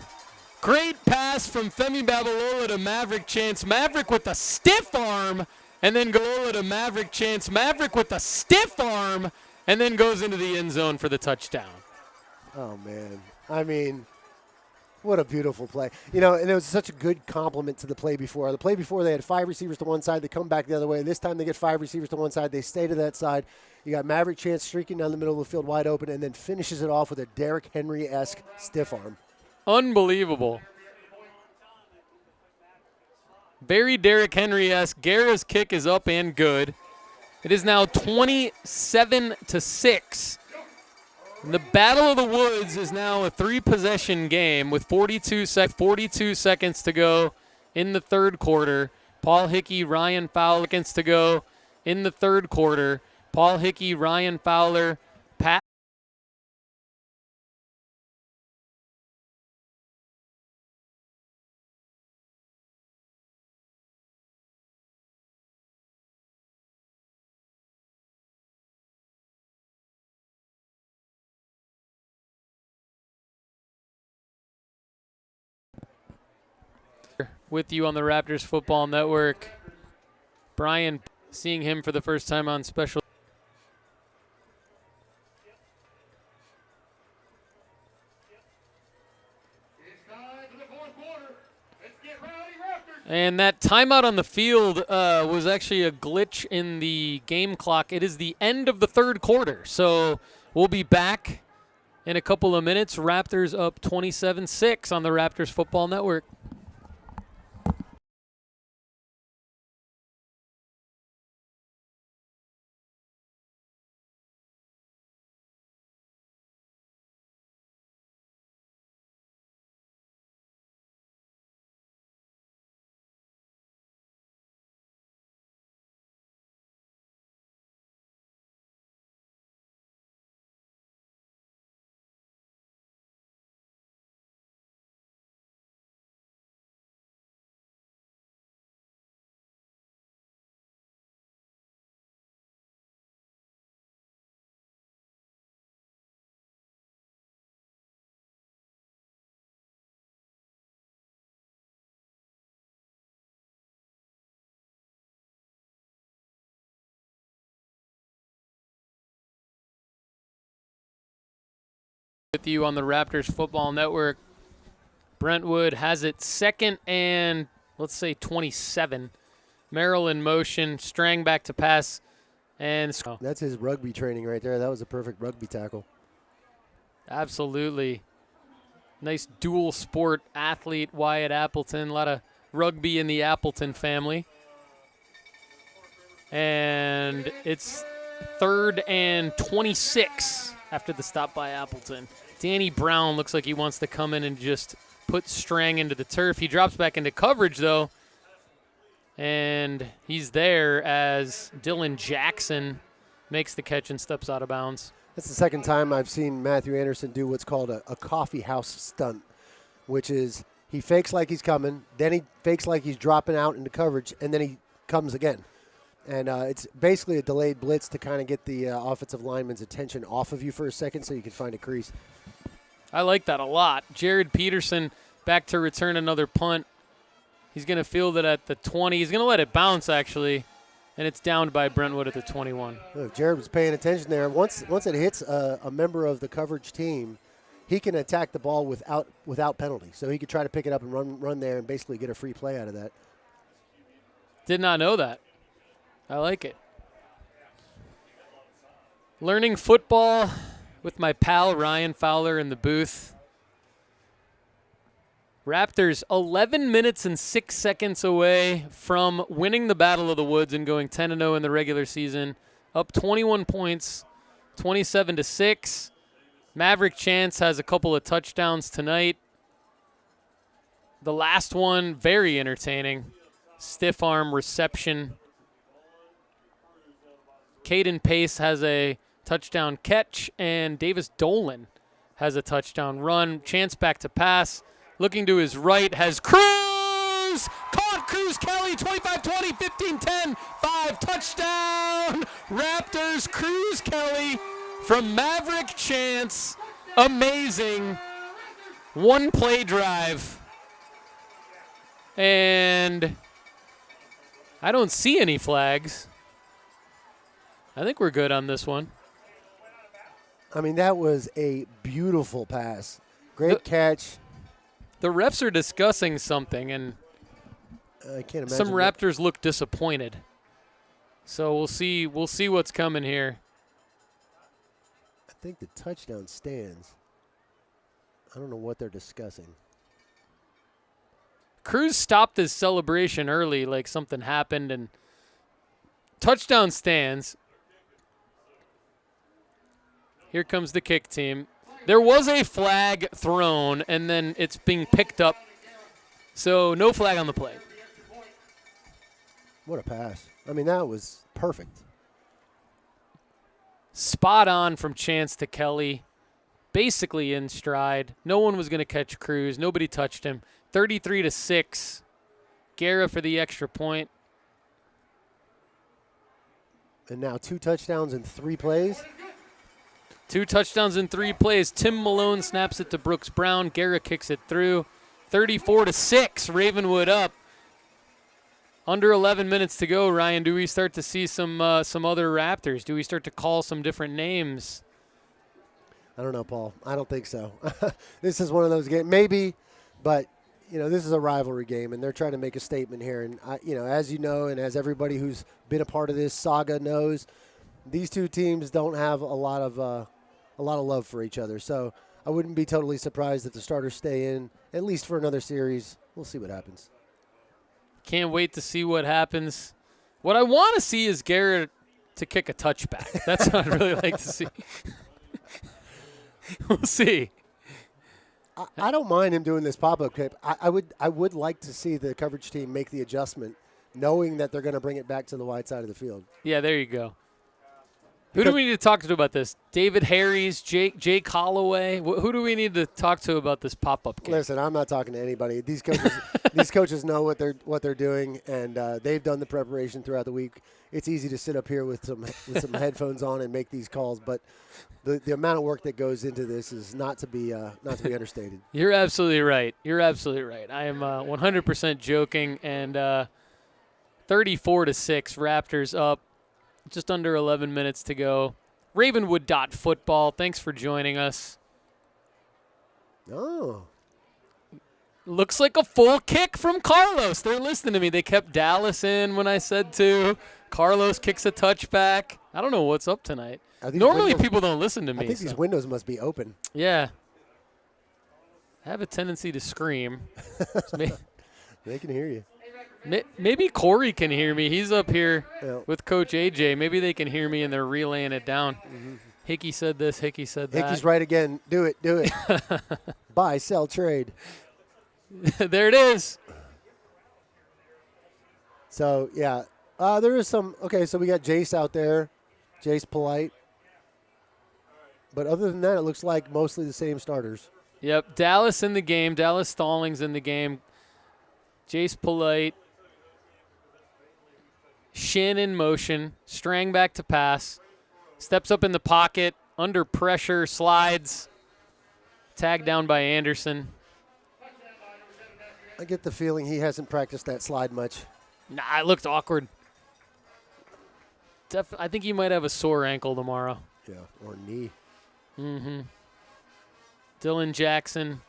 Great pass from Femi Babalola to Maverick Chance. Maverick with a stiff arm, and then Galola to Maverick Chance. Maverick with a stiff arm, and then goes into the end zone for the touchdown. Oh, man. I mean, what a beautiful play. You know, and it was such a good compliment to the play before. The play before, they had 5 receivers to one side. They come back the other way. This time they get 5 receivers to one side. They stay to that side. You got Maverick Chance streaking down the middle of the field wide open and then finishes it off with a Derrick Henry-esque stiff arm. Unbelievable. Very Derrick Henry-esque. Guerra's kick is up and good. It is now 27-6. The Battle of the Woods is now a 3-possession game with 42 seconds to go in the third quarter. Paul Hickey, Ryan Fowler seconds to go in the third quarter. Paul Hickey, Ryan Fowler, Pat. With you on the Raptors Football Network. Brian, seeing him for the first time on special. And that timeout on the field was actually a glitch in the game clock. It is the end of the third quarter, so we'll be back in a couple of minutes. Raptors up 27-6 on the Raptors Football Network. With you on the Raptors Football Network. Brentwood has it second and, let's say, 27. Merrill in motion, Strang back to pass. And that's his rugby training right there. That was a perfect rugby tackle. Absolutely. Nice dual sport athlete, Wyatt Appleton. A lot of rugby in the Appleton family. And it's 3rd and 26 after the stop by Appleton. Danny Brown looks like he wants to come in and just put Strang into the turf. He drops back into coverage, though. And he's there as Dylan Jackson makes the catch and steps out of bounds. That's the second time I've seen Matthew Anderson do what's called a coffee house stunt, which is he fakes like he's coming, then he fakes like he's dropping out into coverage, and then he comes again. And it's basically a delayed blitz to kind of get the offensive lineman's attention off of you for a second so you can find a crease. I like that a lot. Jared Peterson back to return another punt. He's going to field it at the 20. He's going to let it bounce, actually, and it's downed by Brentwood at the 21. If Jared was paying attention there, once it hits a member of the coverage team, he can attack the ball without penalty. So he could try to pick it up and run there and basically get a free play out of that. Did not know that. I like it. Learning football with my pal Ryan Fowler in the booth. Raptors 11 minutes and 6 seconds away from winning the Battle of the Woods and going 10-0 in the regular season. Up 21 points, 27-6. Maverick Chance has a couple of touchdowns tonight. The last one, very entertaining. Stiff arm reception. Caden Pace has a touchdown catch, and Davis Dolan has a touchdown run. Chance back to pass. Looking to his right has Cruz! Caught Cruz Kelly, 25-20, 15-10, 5, touchdown! Raptors, Cruz Kelly from Maverick Chance. Amazing. One play drive. And I don't see any flags. I think we're good on this one. I mean, that was a beautiful pass. Great catch. The refs are discussing something, and I can't imagine some Raptors look disappointed. So we'll see what's coming here. I think the touchdown stands. I don't know what they're discussing. Cruz stopped his celebration early, like something happened, and touchdown stands. Here comes the kick team. There was a flag thrown, and then it's being picked up. So no flag on the play. What a pass. I mean, that was perfect. Spot on from Chance to Kelly. Basically in stride. No one was going to catch Cruz. Nobody touched him. 33-6. Guerra for the extra point. And now 2 touchdowns in 3 plays. 2 touchdowns in 3 plays. Tim Malone snaps it to Brooks Brown. Guerra kicks it through. 34-6. Ravenwood up. Under 11 minutes to go, Ryan. Do we start to see some other Raptors? Do we start to call some different names? I don't know, Paul. I don't think so. This is one of those games. Maybe, but, this is a rivalry game, and they're trying to make a statement here. And, as you know, and as everybody who's been a part of this saga knows, these two teams don't have a lot of love for each other. So I wouldn't be totally surprised if the starters stay in, at least for another series. We'll see what happens. Can't wait to see what happens. What I want to see is Garrett to kick a touchback. That's what I'd really like to see. We'll see. I don't mind him doing this pop-up kick. I would like to see the coverage team make the adjustment, knowing that they're going to bring it back to the wide side of the field. Yeah, there you go. Who do we need to talk to about this? David Harries, Jake Holloway? Who do we need to talk to about this pop-up game? Listen, I'm not talking to anybody. These coaches know what they're doing, and they've done the preparation throughout the week. It's easy to sit up here with some headphones on and make these calls, but the amount of work that goes into this is not to be understated. You're absolutely right. I am 100% joking, and 34-6, Raptors up. Just under 11 minutes to go. Ravenwood.football. Thanks for joining us. Oh. Looks like a full kick from Carlos. They're listening to me. They kept Dallas in when I said to. Carlos kicks a touchback. I don't know what's up tonight. Normally people don't listen to me. I think these windows must be open. Yeah. I have a tendency to scream. They can hear you. Maybe Corey can hear me. He's up here with Coach AJ. Maybe they can hear me and they're relaying it down. Mm-hmm. Hickey said this. Hickey said that. Hickey's right again. Do it. Buy, sell, trade. There it is. So, yeah. There is some – okay, so we got Jace out there. Jace Polite. But other than that, it looks like mostly the same starters. Yep. Dallas in the game. Dallas Stallings in the game. Jace Polite. Shin in motion, Strang back to pass, steps up in the pocket, under pressure, slides, tagged down by Anderson. I get the feeling he hasn't practiced that slide much. Nah, it looked awkward. I think he might have a sore ankle tomorrow. Yeah, or knee. Mm-hmm. Dylan Jackson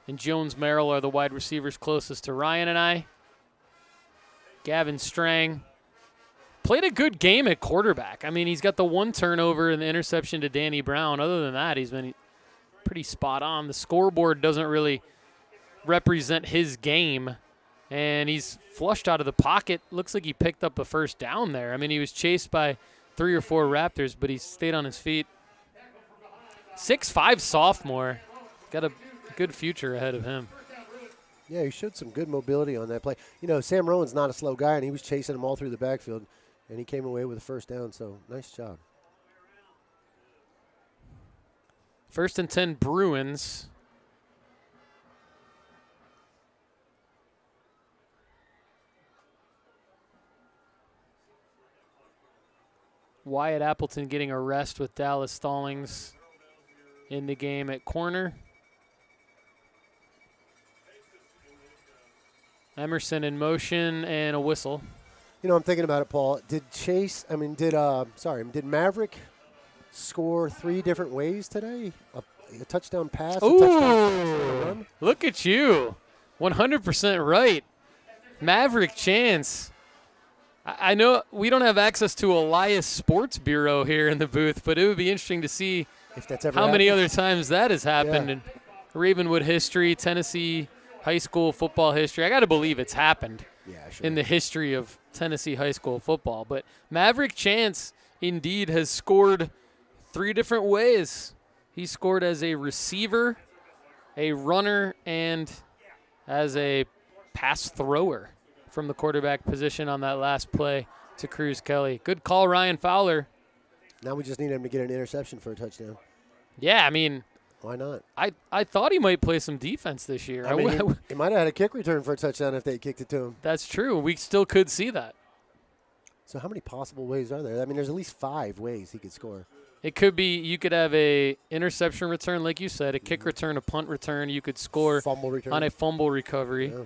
and Jones Merrill are the wide receivers closest to Ryan and I. Gavin Strang played a good game at quarterback. I mean, he's got the 1 turnover and the interception to Danny Brown. Other than that, he's been pretty spot on. The scoreboard doesn't really represent his game, and he's flushed out of the pocket. Looks like he picked up a first down there. I mean, he was chased by 3 or 4 Raptors, but he stayed on his feet. 6'5" sophomore. Got a good future ahead of him. Yeah, he showed some good mobility on that play. Sam Rowan's not a slow guy, and he was chasing him all through the backfield, and he came away with a first down, so nice job. 1st and 10 Bruins. Wyatt Appleton getting a rest with Dallas Stallings in the game at corner. Emerson in motion and a whistle. I'm thinking about it, Paul. Did Maverick score 3 different ways today? A touchdown pass, a touchdown pass, and a run? Look at you. 100% right. Maverick Chance. I know we don't have access to Elias Sports Bureau here in the booth, but it would be interesting to see if that's ever how many happened. other times that has happened in Ravenwood history, Tennessee high school football history. I got to believe it's happened in the history of Tennessee high school football. But Maverick Chance indeed has scored 3 different ways. He scored as a receiver, a runner, and as a pass thrower from the quarterback position on that last play to Cruz Kelly. Good call, Ryan Fowler. Now we just need him to get an interception for a touchdown. Yeah, I mean, why not? I thought he might play some defense this year. I mean, he might have had a kick return for a touchdown if they kicked it to him. That's true. We still could see that. So how many possible ways are there? I mean, there's at least 5 ways he could score. It could be you could have a interception return, like you said, a kick return, a punt return. You could score Fumble return. on a fumble recovery. Yeah.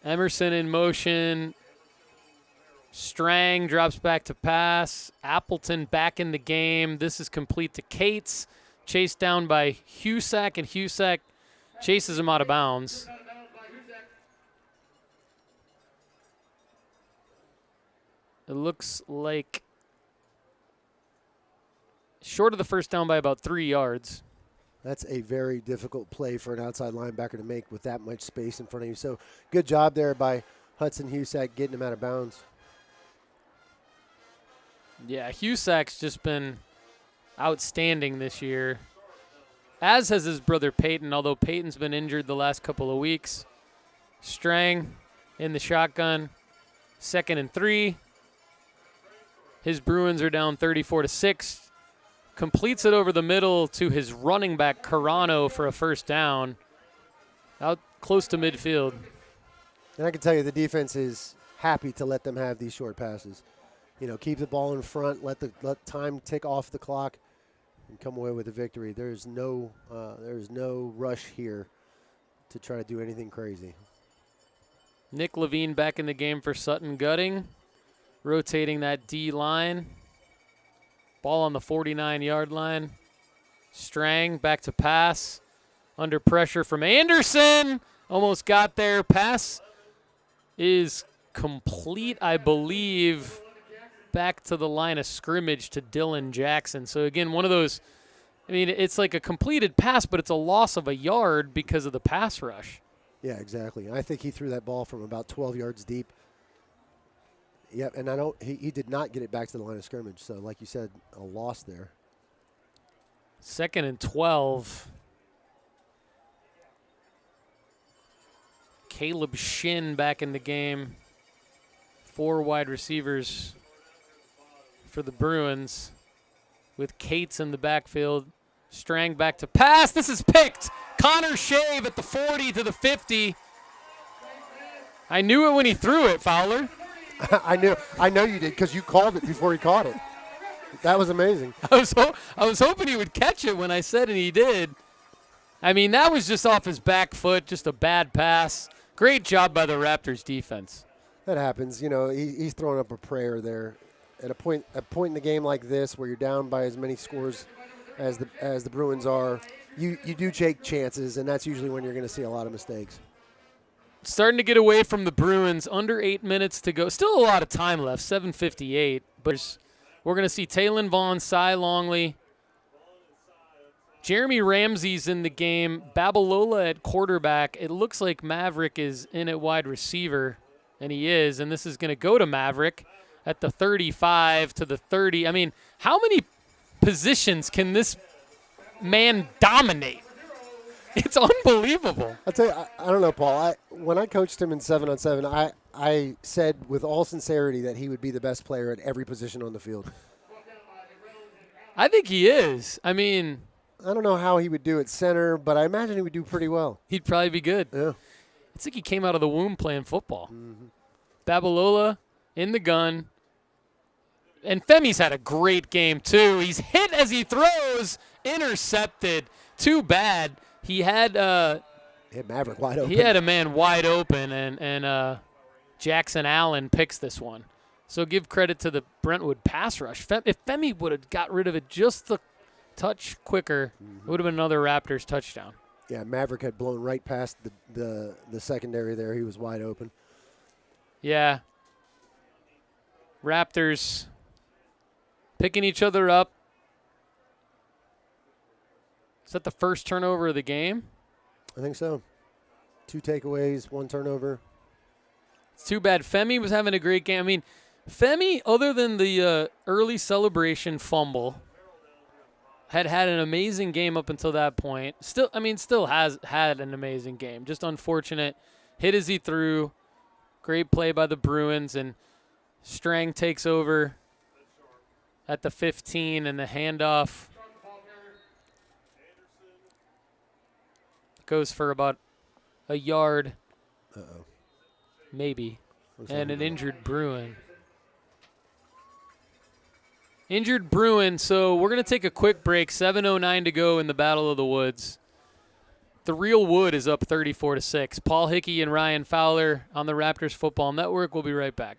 Emerson in motion. Strang drops back to pass. Appleton back in the game. This is complete to Cates. Chased down by Husak, and Husak chases him out of bounds. It looks like short of the first down by about 3 yards. That's a very difficult play for an outside linebacker to make with that much space in front of you. So good job there by Hudson Husak getting him out of bounds. Yeah, Husak's just been outstanding this year, as has his brother Peyton, although Peyton's been injured the last couple of weeks. Strang in the shotgun, 2nd and 3. His Bruins are down 34-6. Completes it over the middle to his running back, Carano, for a first down. Out close to midfield. And I can tell you the defense is happy to let them have these short passes. You know, keep the ball in front, let time tick off the clock, and come away with a victory. There's no rush here to try to do anything crazy. Nick Levine back in the game for Sutton Gutting, rotating that D line. Ball on the 49-yard line. Strang back to pass. Under pressure from Anderson. Almost got there. Pass is complete, I believe, back to the line of scrimmage to Dylan Jackson. So, again, one of those, I mean, it's like a completed pass, but it's a loss of a yard because of the pass rush. Yeah, exactly. I think he threw that ball from about 12 yards deep. Yep, and he did not get it back to the line of scrimmage. So, like you said, a loss there. 2nd and 12. Caleb Shin back in the game. 4 wide receivers for the Bruins with Cates in the backfield. Strang back to pass. This is picked. Connor Shave at the 40 to the 50. I knew it when he threw it, Fowler. I know you did because you called it before he caught it. That was amazing. I was hoping he would catch it when I said, and he did. I mean, that was just off his back foot, just a bad pass. Great job by the Raptors defense. That happens. You know, he's throwing up a prayer there. At a point in the game like this where you're down by as many scores as the Bruins are, you do take chances, and that's usually when you're going to see a lot of mistakes. Starting to get away from the Bruins. Under 8 minutes to go. Still a lot of time left, 7:58. But we're going to see Taylon Vaughn, Cy Longley. Jeremy Ramsey's in the game. Babalola at quarterback. It looks like Maverick is in at wide receiver, and he is. And this is going to go to Maverick at the 35 to the 30. I mean, how many positions can this man dominate? It's unbelievable. I'll tell you, I don't know, Paul. When I coached him in 7-on-7, I said with all sincerity that he would be the best player at every position on the field. I think he is. I mean, I don't know how he would do at center, but I imagine he would do pretty well. He'd probably be good. Yeah. It's like he came out of the womb playing football. Mm-hmm. Babalola in the gun. And Femi's had a great game, too. He's hit as he throws, intercepted. Too bad. He had Maverick wide open. He had a man wide open, and Jackson Allen picks this one. So give credit to the Brentwood pass rush. If Femi would have got rid of it just the touch quicker, it would have been another Raptors touchdown. Yeah, Maverick had blown right past the secondary there. He was wide open. Yeah. Raptors picking each other up. Is that the first turnover of the game? I think so. 2 takeaways, 1 turnover. It's too bad. Femi was having a great game. I mean, Femi, other than the early celebration fumble, had an amazing game up until that point. Still has had an amazing game. Just unfortunate hit as he threw. Great play by the Bruins, and Strang takes over at the 15, and the handoff goes for about a yard, maybe, and an injured Bruin. Injured Bruin, so we're going to take a quick break. 7:09 to go in the Battle of the Woods. The Real Wood is up 34-6. Paul Hickey and Ryan Fowler on the Raptors Football Network. We'll be right back.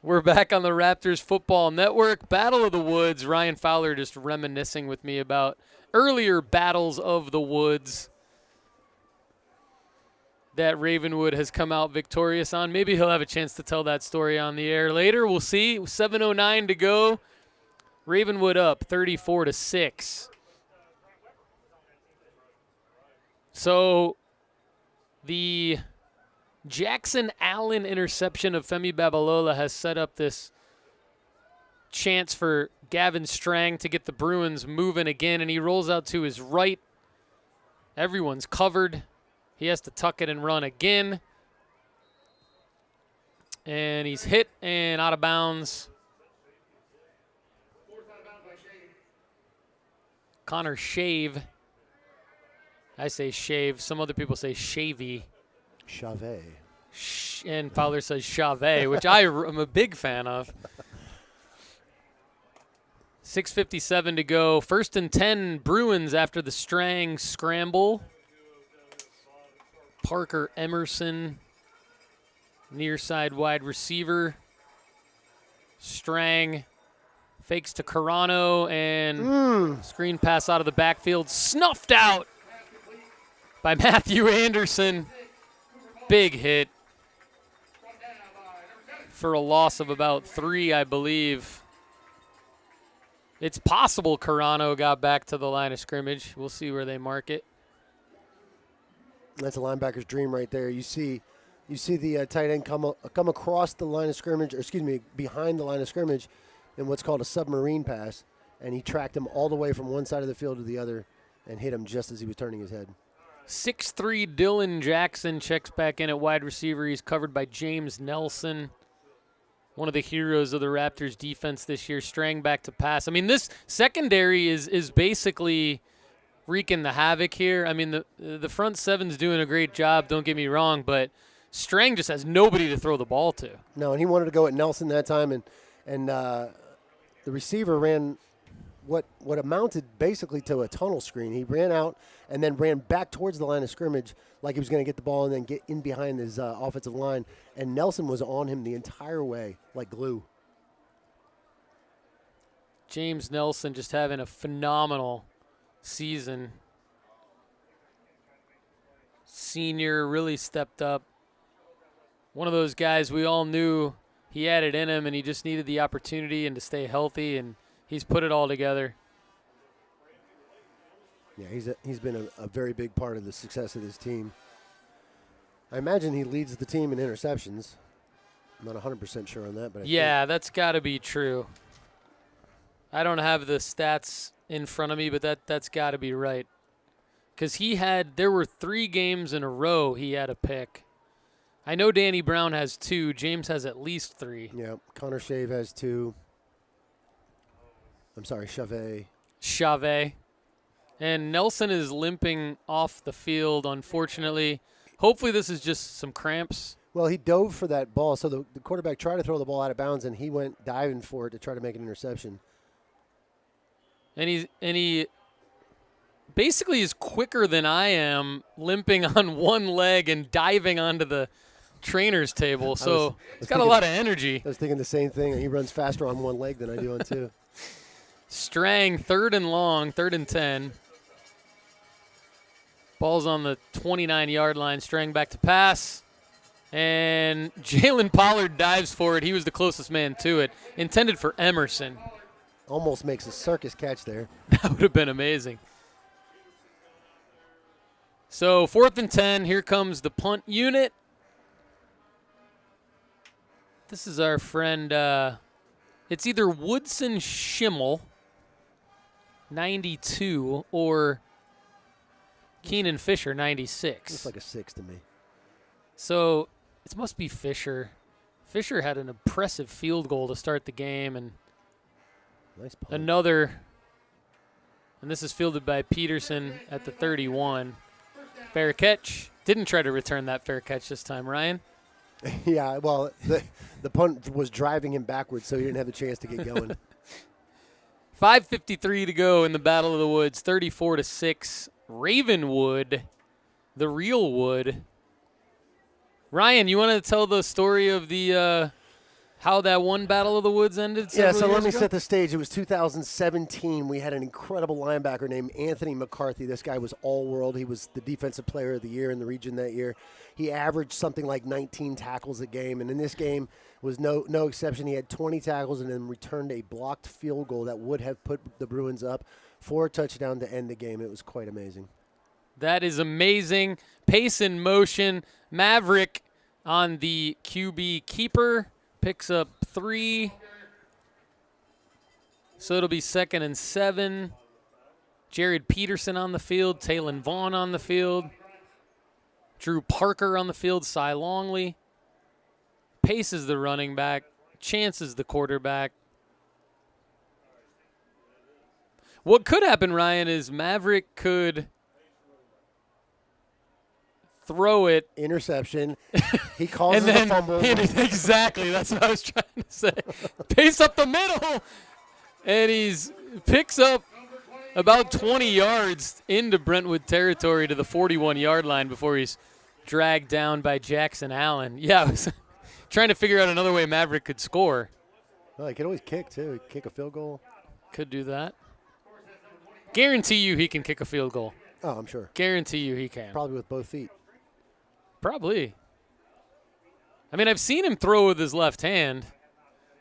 We're back on the Raptors Football Network. Battle of the Woods. Ryan Fowler just reminiscing with me about earlier battles of the woods that Ravenwood has come out victorious on. Maybe he'll have a chance to tell that story on the air later. We'll see. 7:09 to go. Ravenwood up 34-6. So the Jackson Allen interception of Femi Babalola has set up this chance for Gavin Strang to get the Bruins moving again, and he rolls out to his right. Everyone's covered. He has to tuck it and run again. And he's hit and out of bounds. Connor Shave. I say Shave. Some other people say Shavy. Chave. And Fowler says Chave, which I am a big fan of. 6:57 to go. 1st and 10 Bruins after the Strang scramble. Parker Emerson, near side wide receiver. Strang fakes to Carano, and screen pass out of the backfield. Snuffed out by Matthew Anderson. Big hit for a loss of about 3, I believe. It's possible Carano got back to the line of scrimmage. We'll see where they mark it. That's a linebacker's dream right there. You see the tight end come across the line of scrimmage, or excuse me, behind the line of scrimmage in what's called a submarine pass, and he tracked him all the way from one side of the field to the other and hit him just as he was turning his head. 6'3" Dylan Jackson checks back in at wide receiver. He's covered by James Nelson, one of the heroes of the Raptors defense this year. Strang back to pass. I mean, this secondary is basically wreaking the havoc here. I mean, the front seven's doing a great job, don't get me wrong, but Strang just has nobody to throw the ball to. No, and he wanted to go at Nelson that time, and the receiver ran what amounted basically to a tunnel screen. He ran out and then ran back towards the line of scrimmage like he was going to get the ball and then get in behind his offensive line, and Nelson was on him the entire way like glue. James Nelson just having a phenomenal season. Senior, really stepped up. One of those guys we all knew he had it in him, and he just needed the opportunity and to stay healthy, and he's put it all together. Yeah, he's been a very big part of the success of this team. I imagine he leads the team in interceptions. I'm not 100% sure on that, but yeah, that's got to be true. I don't have the stats in front of me, but that's got to be right. Because there were 3 games in a row he had a pick. I know Danny Brown has 2. James has at least 3. Yeah, Connor Shave has 2. I'm sorry, Chave. And Nelson is limping off the field, unfortunately. Hopefully this is just some cramps. Well, he dove for that ball, so the quarterback tried to throw the ball out of bounds, and he went diving for it to try to make an interception. And he basically is quicker than I am, limping on one leg and diving onto the trainer's table. So he's got a lot of energy. I was thinking the same thing. He runs faster on one leg than I do on 2. Strang, 3rd and long, 3rd and 10. Ball's on the 29-yard line. Strang back to pass. And Jalen Pollard dives for it. He was the closest man to it. Intended for Emerson. Almost makes a circus catch there. That would have been amazing. So 4th and 10. Here comes the punt unit. This is our friend. It's either Woodson Schimmel, 92, or Keenan Fisher, 96. Looks like a 6 to me. So it must be Fisher. Fisher had an impressive field goal to start the game, and nice punt. another. And this is fielded by Peterson at the 31. Fair catch. Didn't try to return that fair catch this time, Ryan. Yeah, well, the punt was driving him backwards, so he didn't have the chance to get going. 5:53 to go in the Battle of the Woods, 34-6. Ravenwood, the real Wood. Ryan, you want to tell the story of the how that one Battle of the Woods ended? Yeah, so let me ago? set the stage. It was 2017. We had an incredible linebacker named Anthony McCarthy. This guy was all-world. He was the defensive player of the year in the region that year. He averaged something like 19 tackles a game, and in this game was no exception. He had 20 tackles and then returned a blocked field goal that would have put the Bruins up for a touchdown to end the game. It was quite amazing. That is amazing. Pace in motion. Maverick on the QB keeper. Picks up 3. So it'll be 2nd and 7. Jared Peterson on the field. Taylon Vaughn on the field. Drew Parker on the field. Cy Longley. Pace is the running back. Chance is the quarterback. What could happen, Ryan, is Maverick could throw it. Interception. He calls it a fumble. Exactly. That's what I was trying to say. Pace up the middle. And he's picks up about 20 yards into Brentwood territory to the 41-yard line before he's dragged down by Jackson Allen. Yeah, I was trying to figure out another way Maverick could score. Well, he could always kick, too. He could kick a field goal. Could do that. Guarantee you he can kick a field goal. Oh, I'm sure. Guarantee you he can. Probably with both feet. Probably. I mean, I've seen him throw with his left hand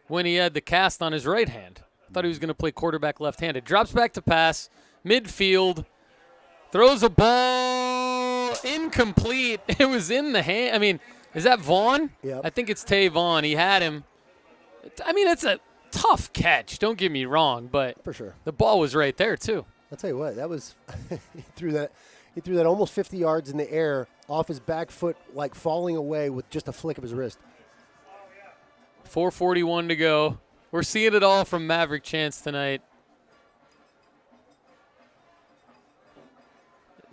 when he had the cast on his right hand. I thought he was going to play quarterback left-handed. Drops back to pass, midfield, throws a ball, incomplete. It was in the hand. I mean, is that Vaughn? Yep. I think it's Tay Vaughn. He had him. I mean, it's a tough catch. Don't get me wrong, but for sure, the ball was right there too. I'll tell you what, that was he threw that almost 50 yards in the air off his back foot, like falling away with just a flick of his wrist. 4:41 to go. We're seeing it all from Maverick Chance tonight.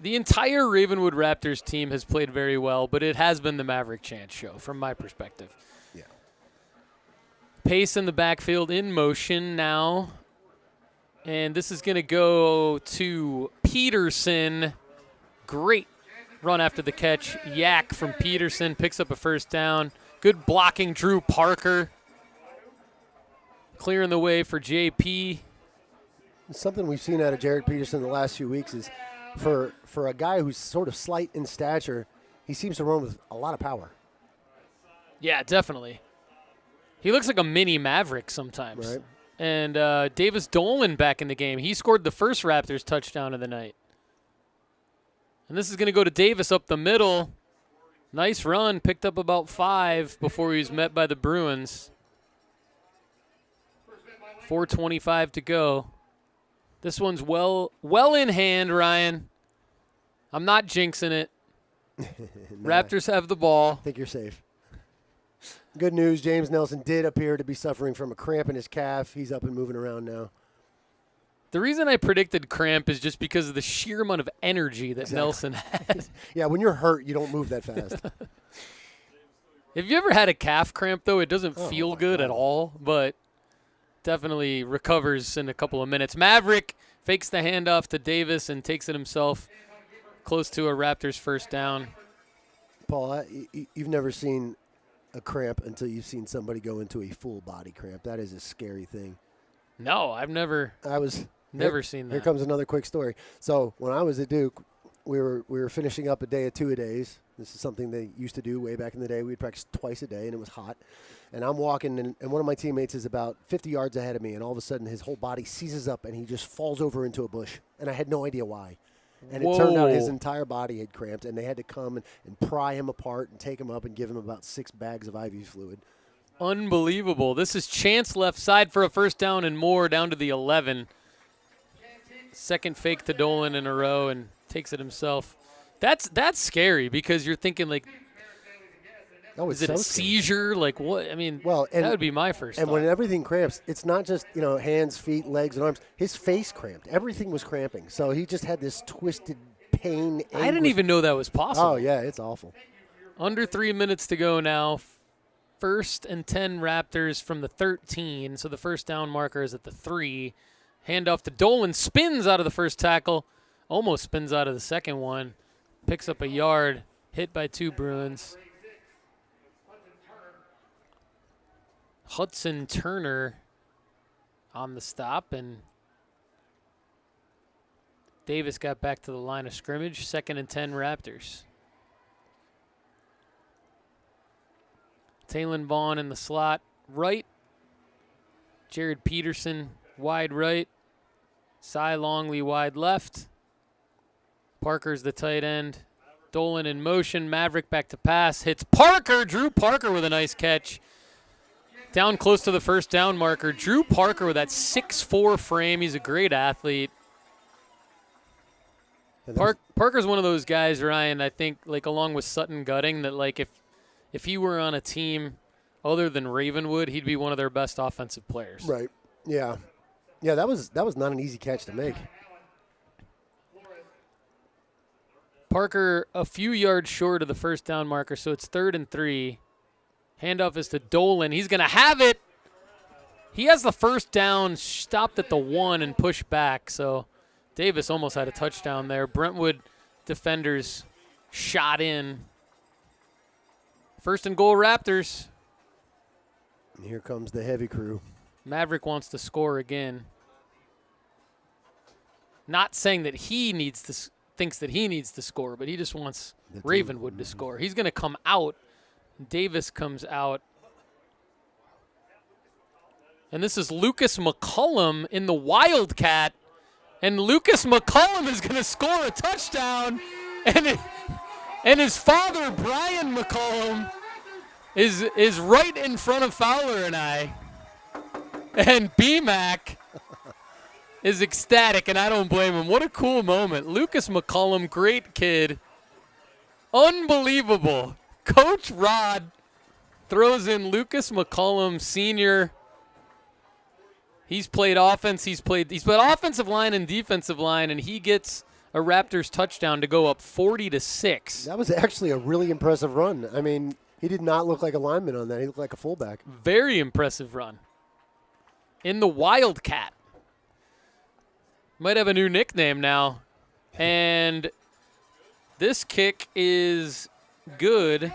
The entire Ravenwood Raptors team has played very well, but it has been the Maverick Chance show from my perspective. Yeah. Pace in the backfield in motion now. And this is going to go to Peterson. Great run after the catch. Yak from Peterson picks up a first down. Good blocking, Drew Parker. Clearing the way for JP. Something we've seen out of Jared Peterson the last few weeks is for a guy who's sort of slight in stature, he seems to run with a lot of power. Yeah, definitely. He looks like a mini Maverick sometimes. Right. And Davis Dolan back in the game. He scored the first Raptors touchdown of the night. And this is going to go to Davis up the middle. Nice run. Picked up about 5 before he was met by the Bruins. 4:25 to go. This one's well in hand, Ryan. I'm not jinxing it. Raptors have the ball. I think you're safe. Good news, James Nelson did appear to be suffering from a cramp in his calf. He's up and moving around now. The reason I predicted cramp is just because of the sheer amount of energy that Nelson has. Yeah, when you're hurt, you don't move that fast. Have you ever had a calf cramp, though? It doesn't feel good God. at all, but definitely recovers in a couple of minutes. Maverick fakes the handoff to Davis and takes it himself close to a Raptors first down. Paul, you've never seen a cramp until you've seen somebody go into a full body cramp. That is a scary thing. No, I've never seen that. Here comes another quick story. So when I was at Duke, we were finishing up a day of 2-a-days. This is something they used to do way back in the day. We'd practice twice a day, and it was hot. And I'm walking, and one of my teammates is about 50 yards ahead of me, and all of a sudden his whole body seizes up, and he just falls over into a bush. And I had no idea why. And it turned out his entire body had cramped, and they had to come and pry him apart and take him up and give him about 6 bags of IV fluid. Unbelievable. This is Chance left side for a first down and more down to the 11. Second fake to Dolan in a row and takes it himself. That's scary because you're thinking, like, is it a seizure? Like, what? I mean, that would be my first thought. And when everything cramps, it's not just, hands, feet, legs, and arms. His face cramped. Everything was cramping. So he just had this twisted pain. I didn't even know that was possible. Oh, yeah, it's awful. Under 3 minutes to go now. 1st and 10 Raptors from the 13. So the first down marker is at the 3. Handoff to Dolan. Spins out of the first tackle. Almost spins out of the second one. Picks up a yard. Hit by 2 Bruins. Hudson Turner on the stop, and Davis got back to the line of scrimmage. 2nd and 10 Raptors. Taylon Vaughn in the slot right. Jared Peterson wide right. Cy Longley wide left. Parker's the tight end. Dolan in motion. Maverick back to pass. Hits Parker. Drew Parker with a nice catch. Down close to the first down marker. Drew Parker with that 6'4" frame. He's a great athlete. Parker's one of those guys, Ryan, I think, like, along with Sutton Gutting, that, like, if he were on a team other than Ravenwood, he'd be one of their best offensive players. Right. Yeah. Yeah, that was not an easy catch to make. Parker a few yards short of the first down marker, so it's 3rd and 3. Handoff is to Dolan. He's going to have it. He has the first down, stopped at the 1 and pushed back. So Davis almost had a touchdown there. Brentwood defenders shot in. 1st and goal Raptors. And here comes the heavy crew. Maverick wants to score again. Not saying that he thinks that he needs to score, but he just wants Ravenwood to score. He's going to come out. Davis comes out. And this is Lucas McCullum in the Wildcat. And Lucas McCullum is going to score a touchdown. And his father, Brian McCullum, is right in front of Fowler and I. And B-Mac is ecstatic, and I don't blame him. What a cool moment. Lucas McCullum, great kid. Unbelievable. Coach Rod throws in Lucas McCullum, senior. He's played offense. He's played offensive line and defensive line, and he gets a Raptors touchdown to go up 40-6. That was actually a really impressive run. I mean, he did not look like a lineman on that. He looked like a fullback. Very impressive run. In the Wildcat. Might have a new nickname now. And this kick is good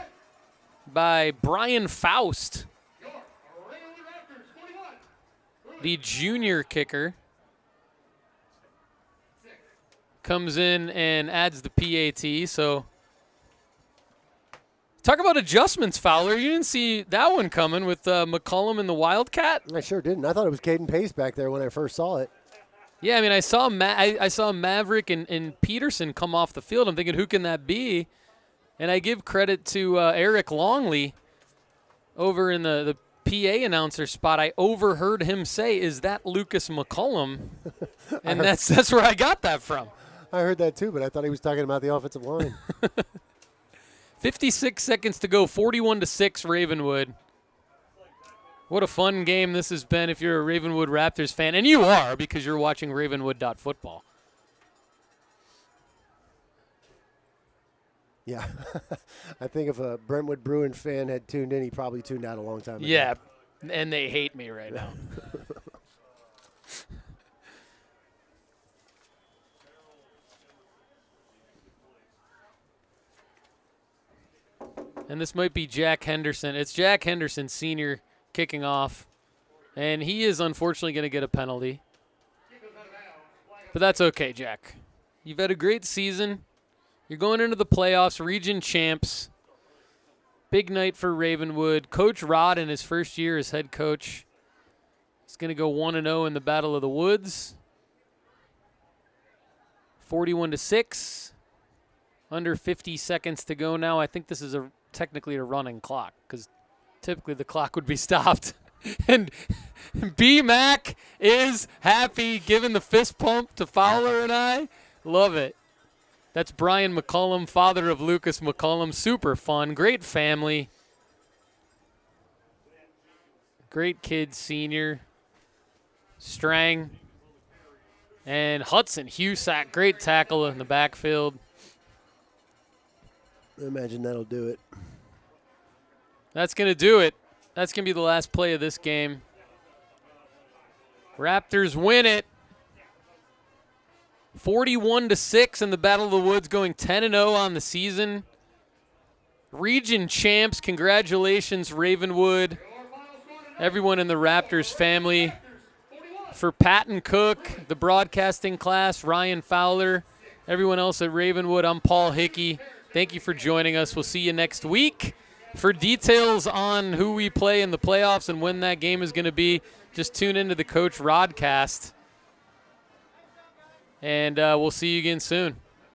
by Brian Faust, the junior kicker. Comes in and adds the PAT. So talk about adjustments, Fowler. You didn't see that one coming with McCullum and the Wildcat? I sure didn't. I thought it was Caden Pace back there when I first saw it. Yeah, I mean, I saw I saw Maverick and Peterson come off the field. I'm thinking, who can that be? And I give credit to Eric Longley over in the PA announcer spot. I overheard him say, "Is that Lucas McCullum?" And that's where I got that from. I heard that too, but I thought he was talking about the offensive line. 56 seconds to go, 41-6 Ravenwood. What a fun game this has been if you're a Ravenwood Raptors fan, and you are because you're watching Ravenwood.football. Yeah. I think if a Brentwood Bruin fan had tuned in, he probably tuned out a long time ago. Yeah, and they hate me right now. And this might be Jack Henderson. It's Jack Henderson, senior, kicking off. And he is unfortunately going to get a penalty. But that's okay, Jack. You've had a great season. You're going into the playoffs, region champs. Big night for Ravenwood. Coach Rod, in his first year as head coach, is going to go 1-0 in the Battle of the Woods. 41-6. Under 50 seconds to go now. I think this is technically a running clock because typically the clock would be stopped. And B-Mac is happy, giving the fist pump to Fowler and I. Love it. That's Brian McCullum, father of Lucas McCullum. Super fun. Great family. Great kid, senior. Strang. And Hudson Husak. Great tackle in the backfield. I imagine that'll do it. That's going to do it. That's going to be the last play of this game. Raptors win it. 41-6 in the Battle of the Woods, going 10-0 on the season. Region champs, congratulations, Ravenwood. Everyone in the Raptors family. For Patton Cook, the broadcasting class, Ryan Fowler, everyone else at Ravenwood, I'm Paul Hickey. Thank you for joining us. We'll see you next week. For details on who we play in the playoffs and when that game is going to be, just tune into the Coach Rodcast. And we'll see you again soon.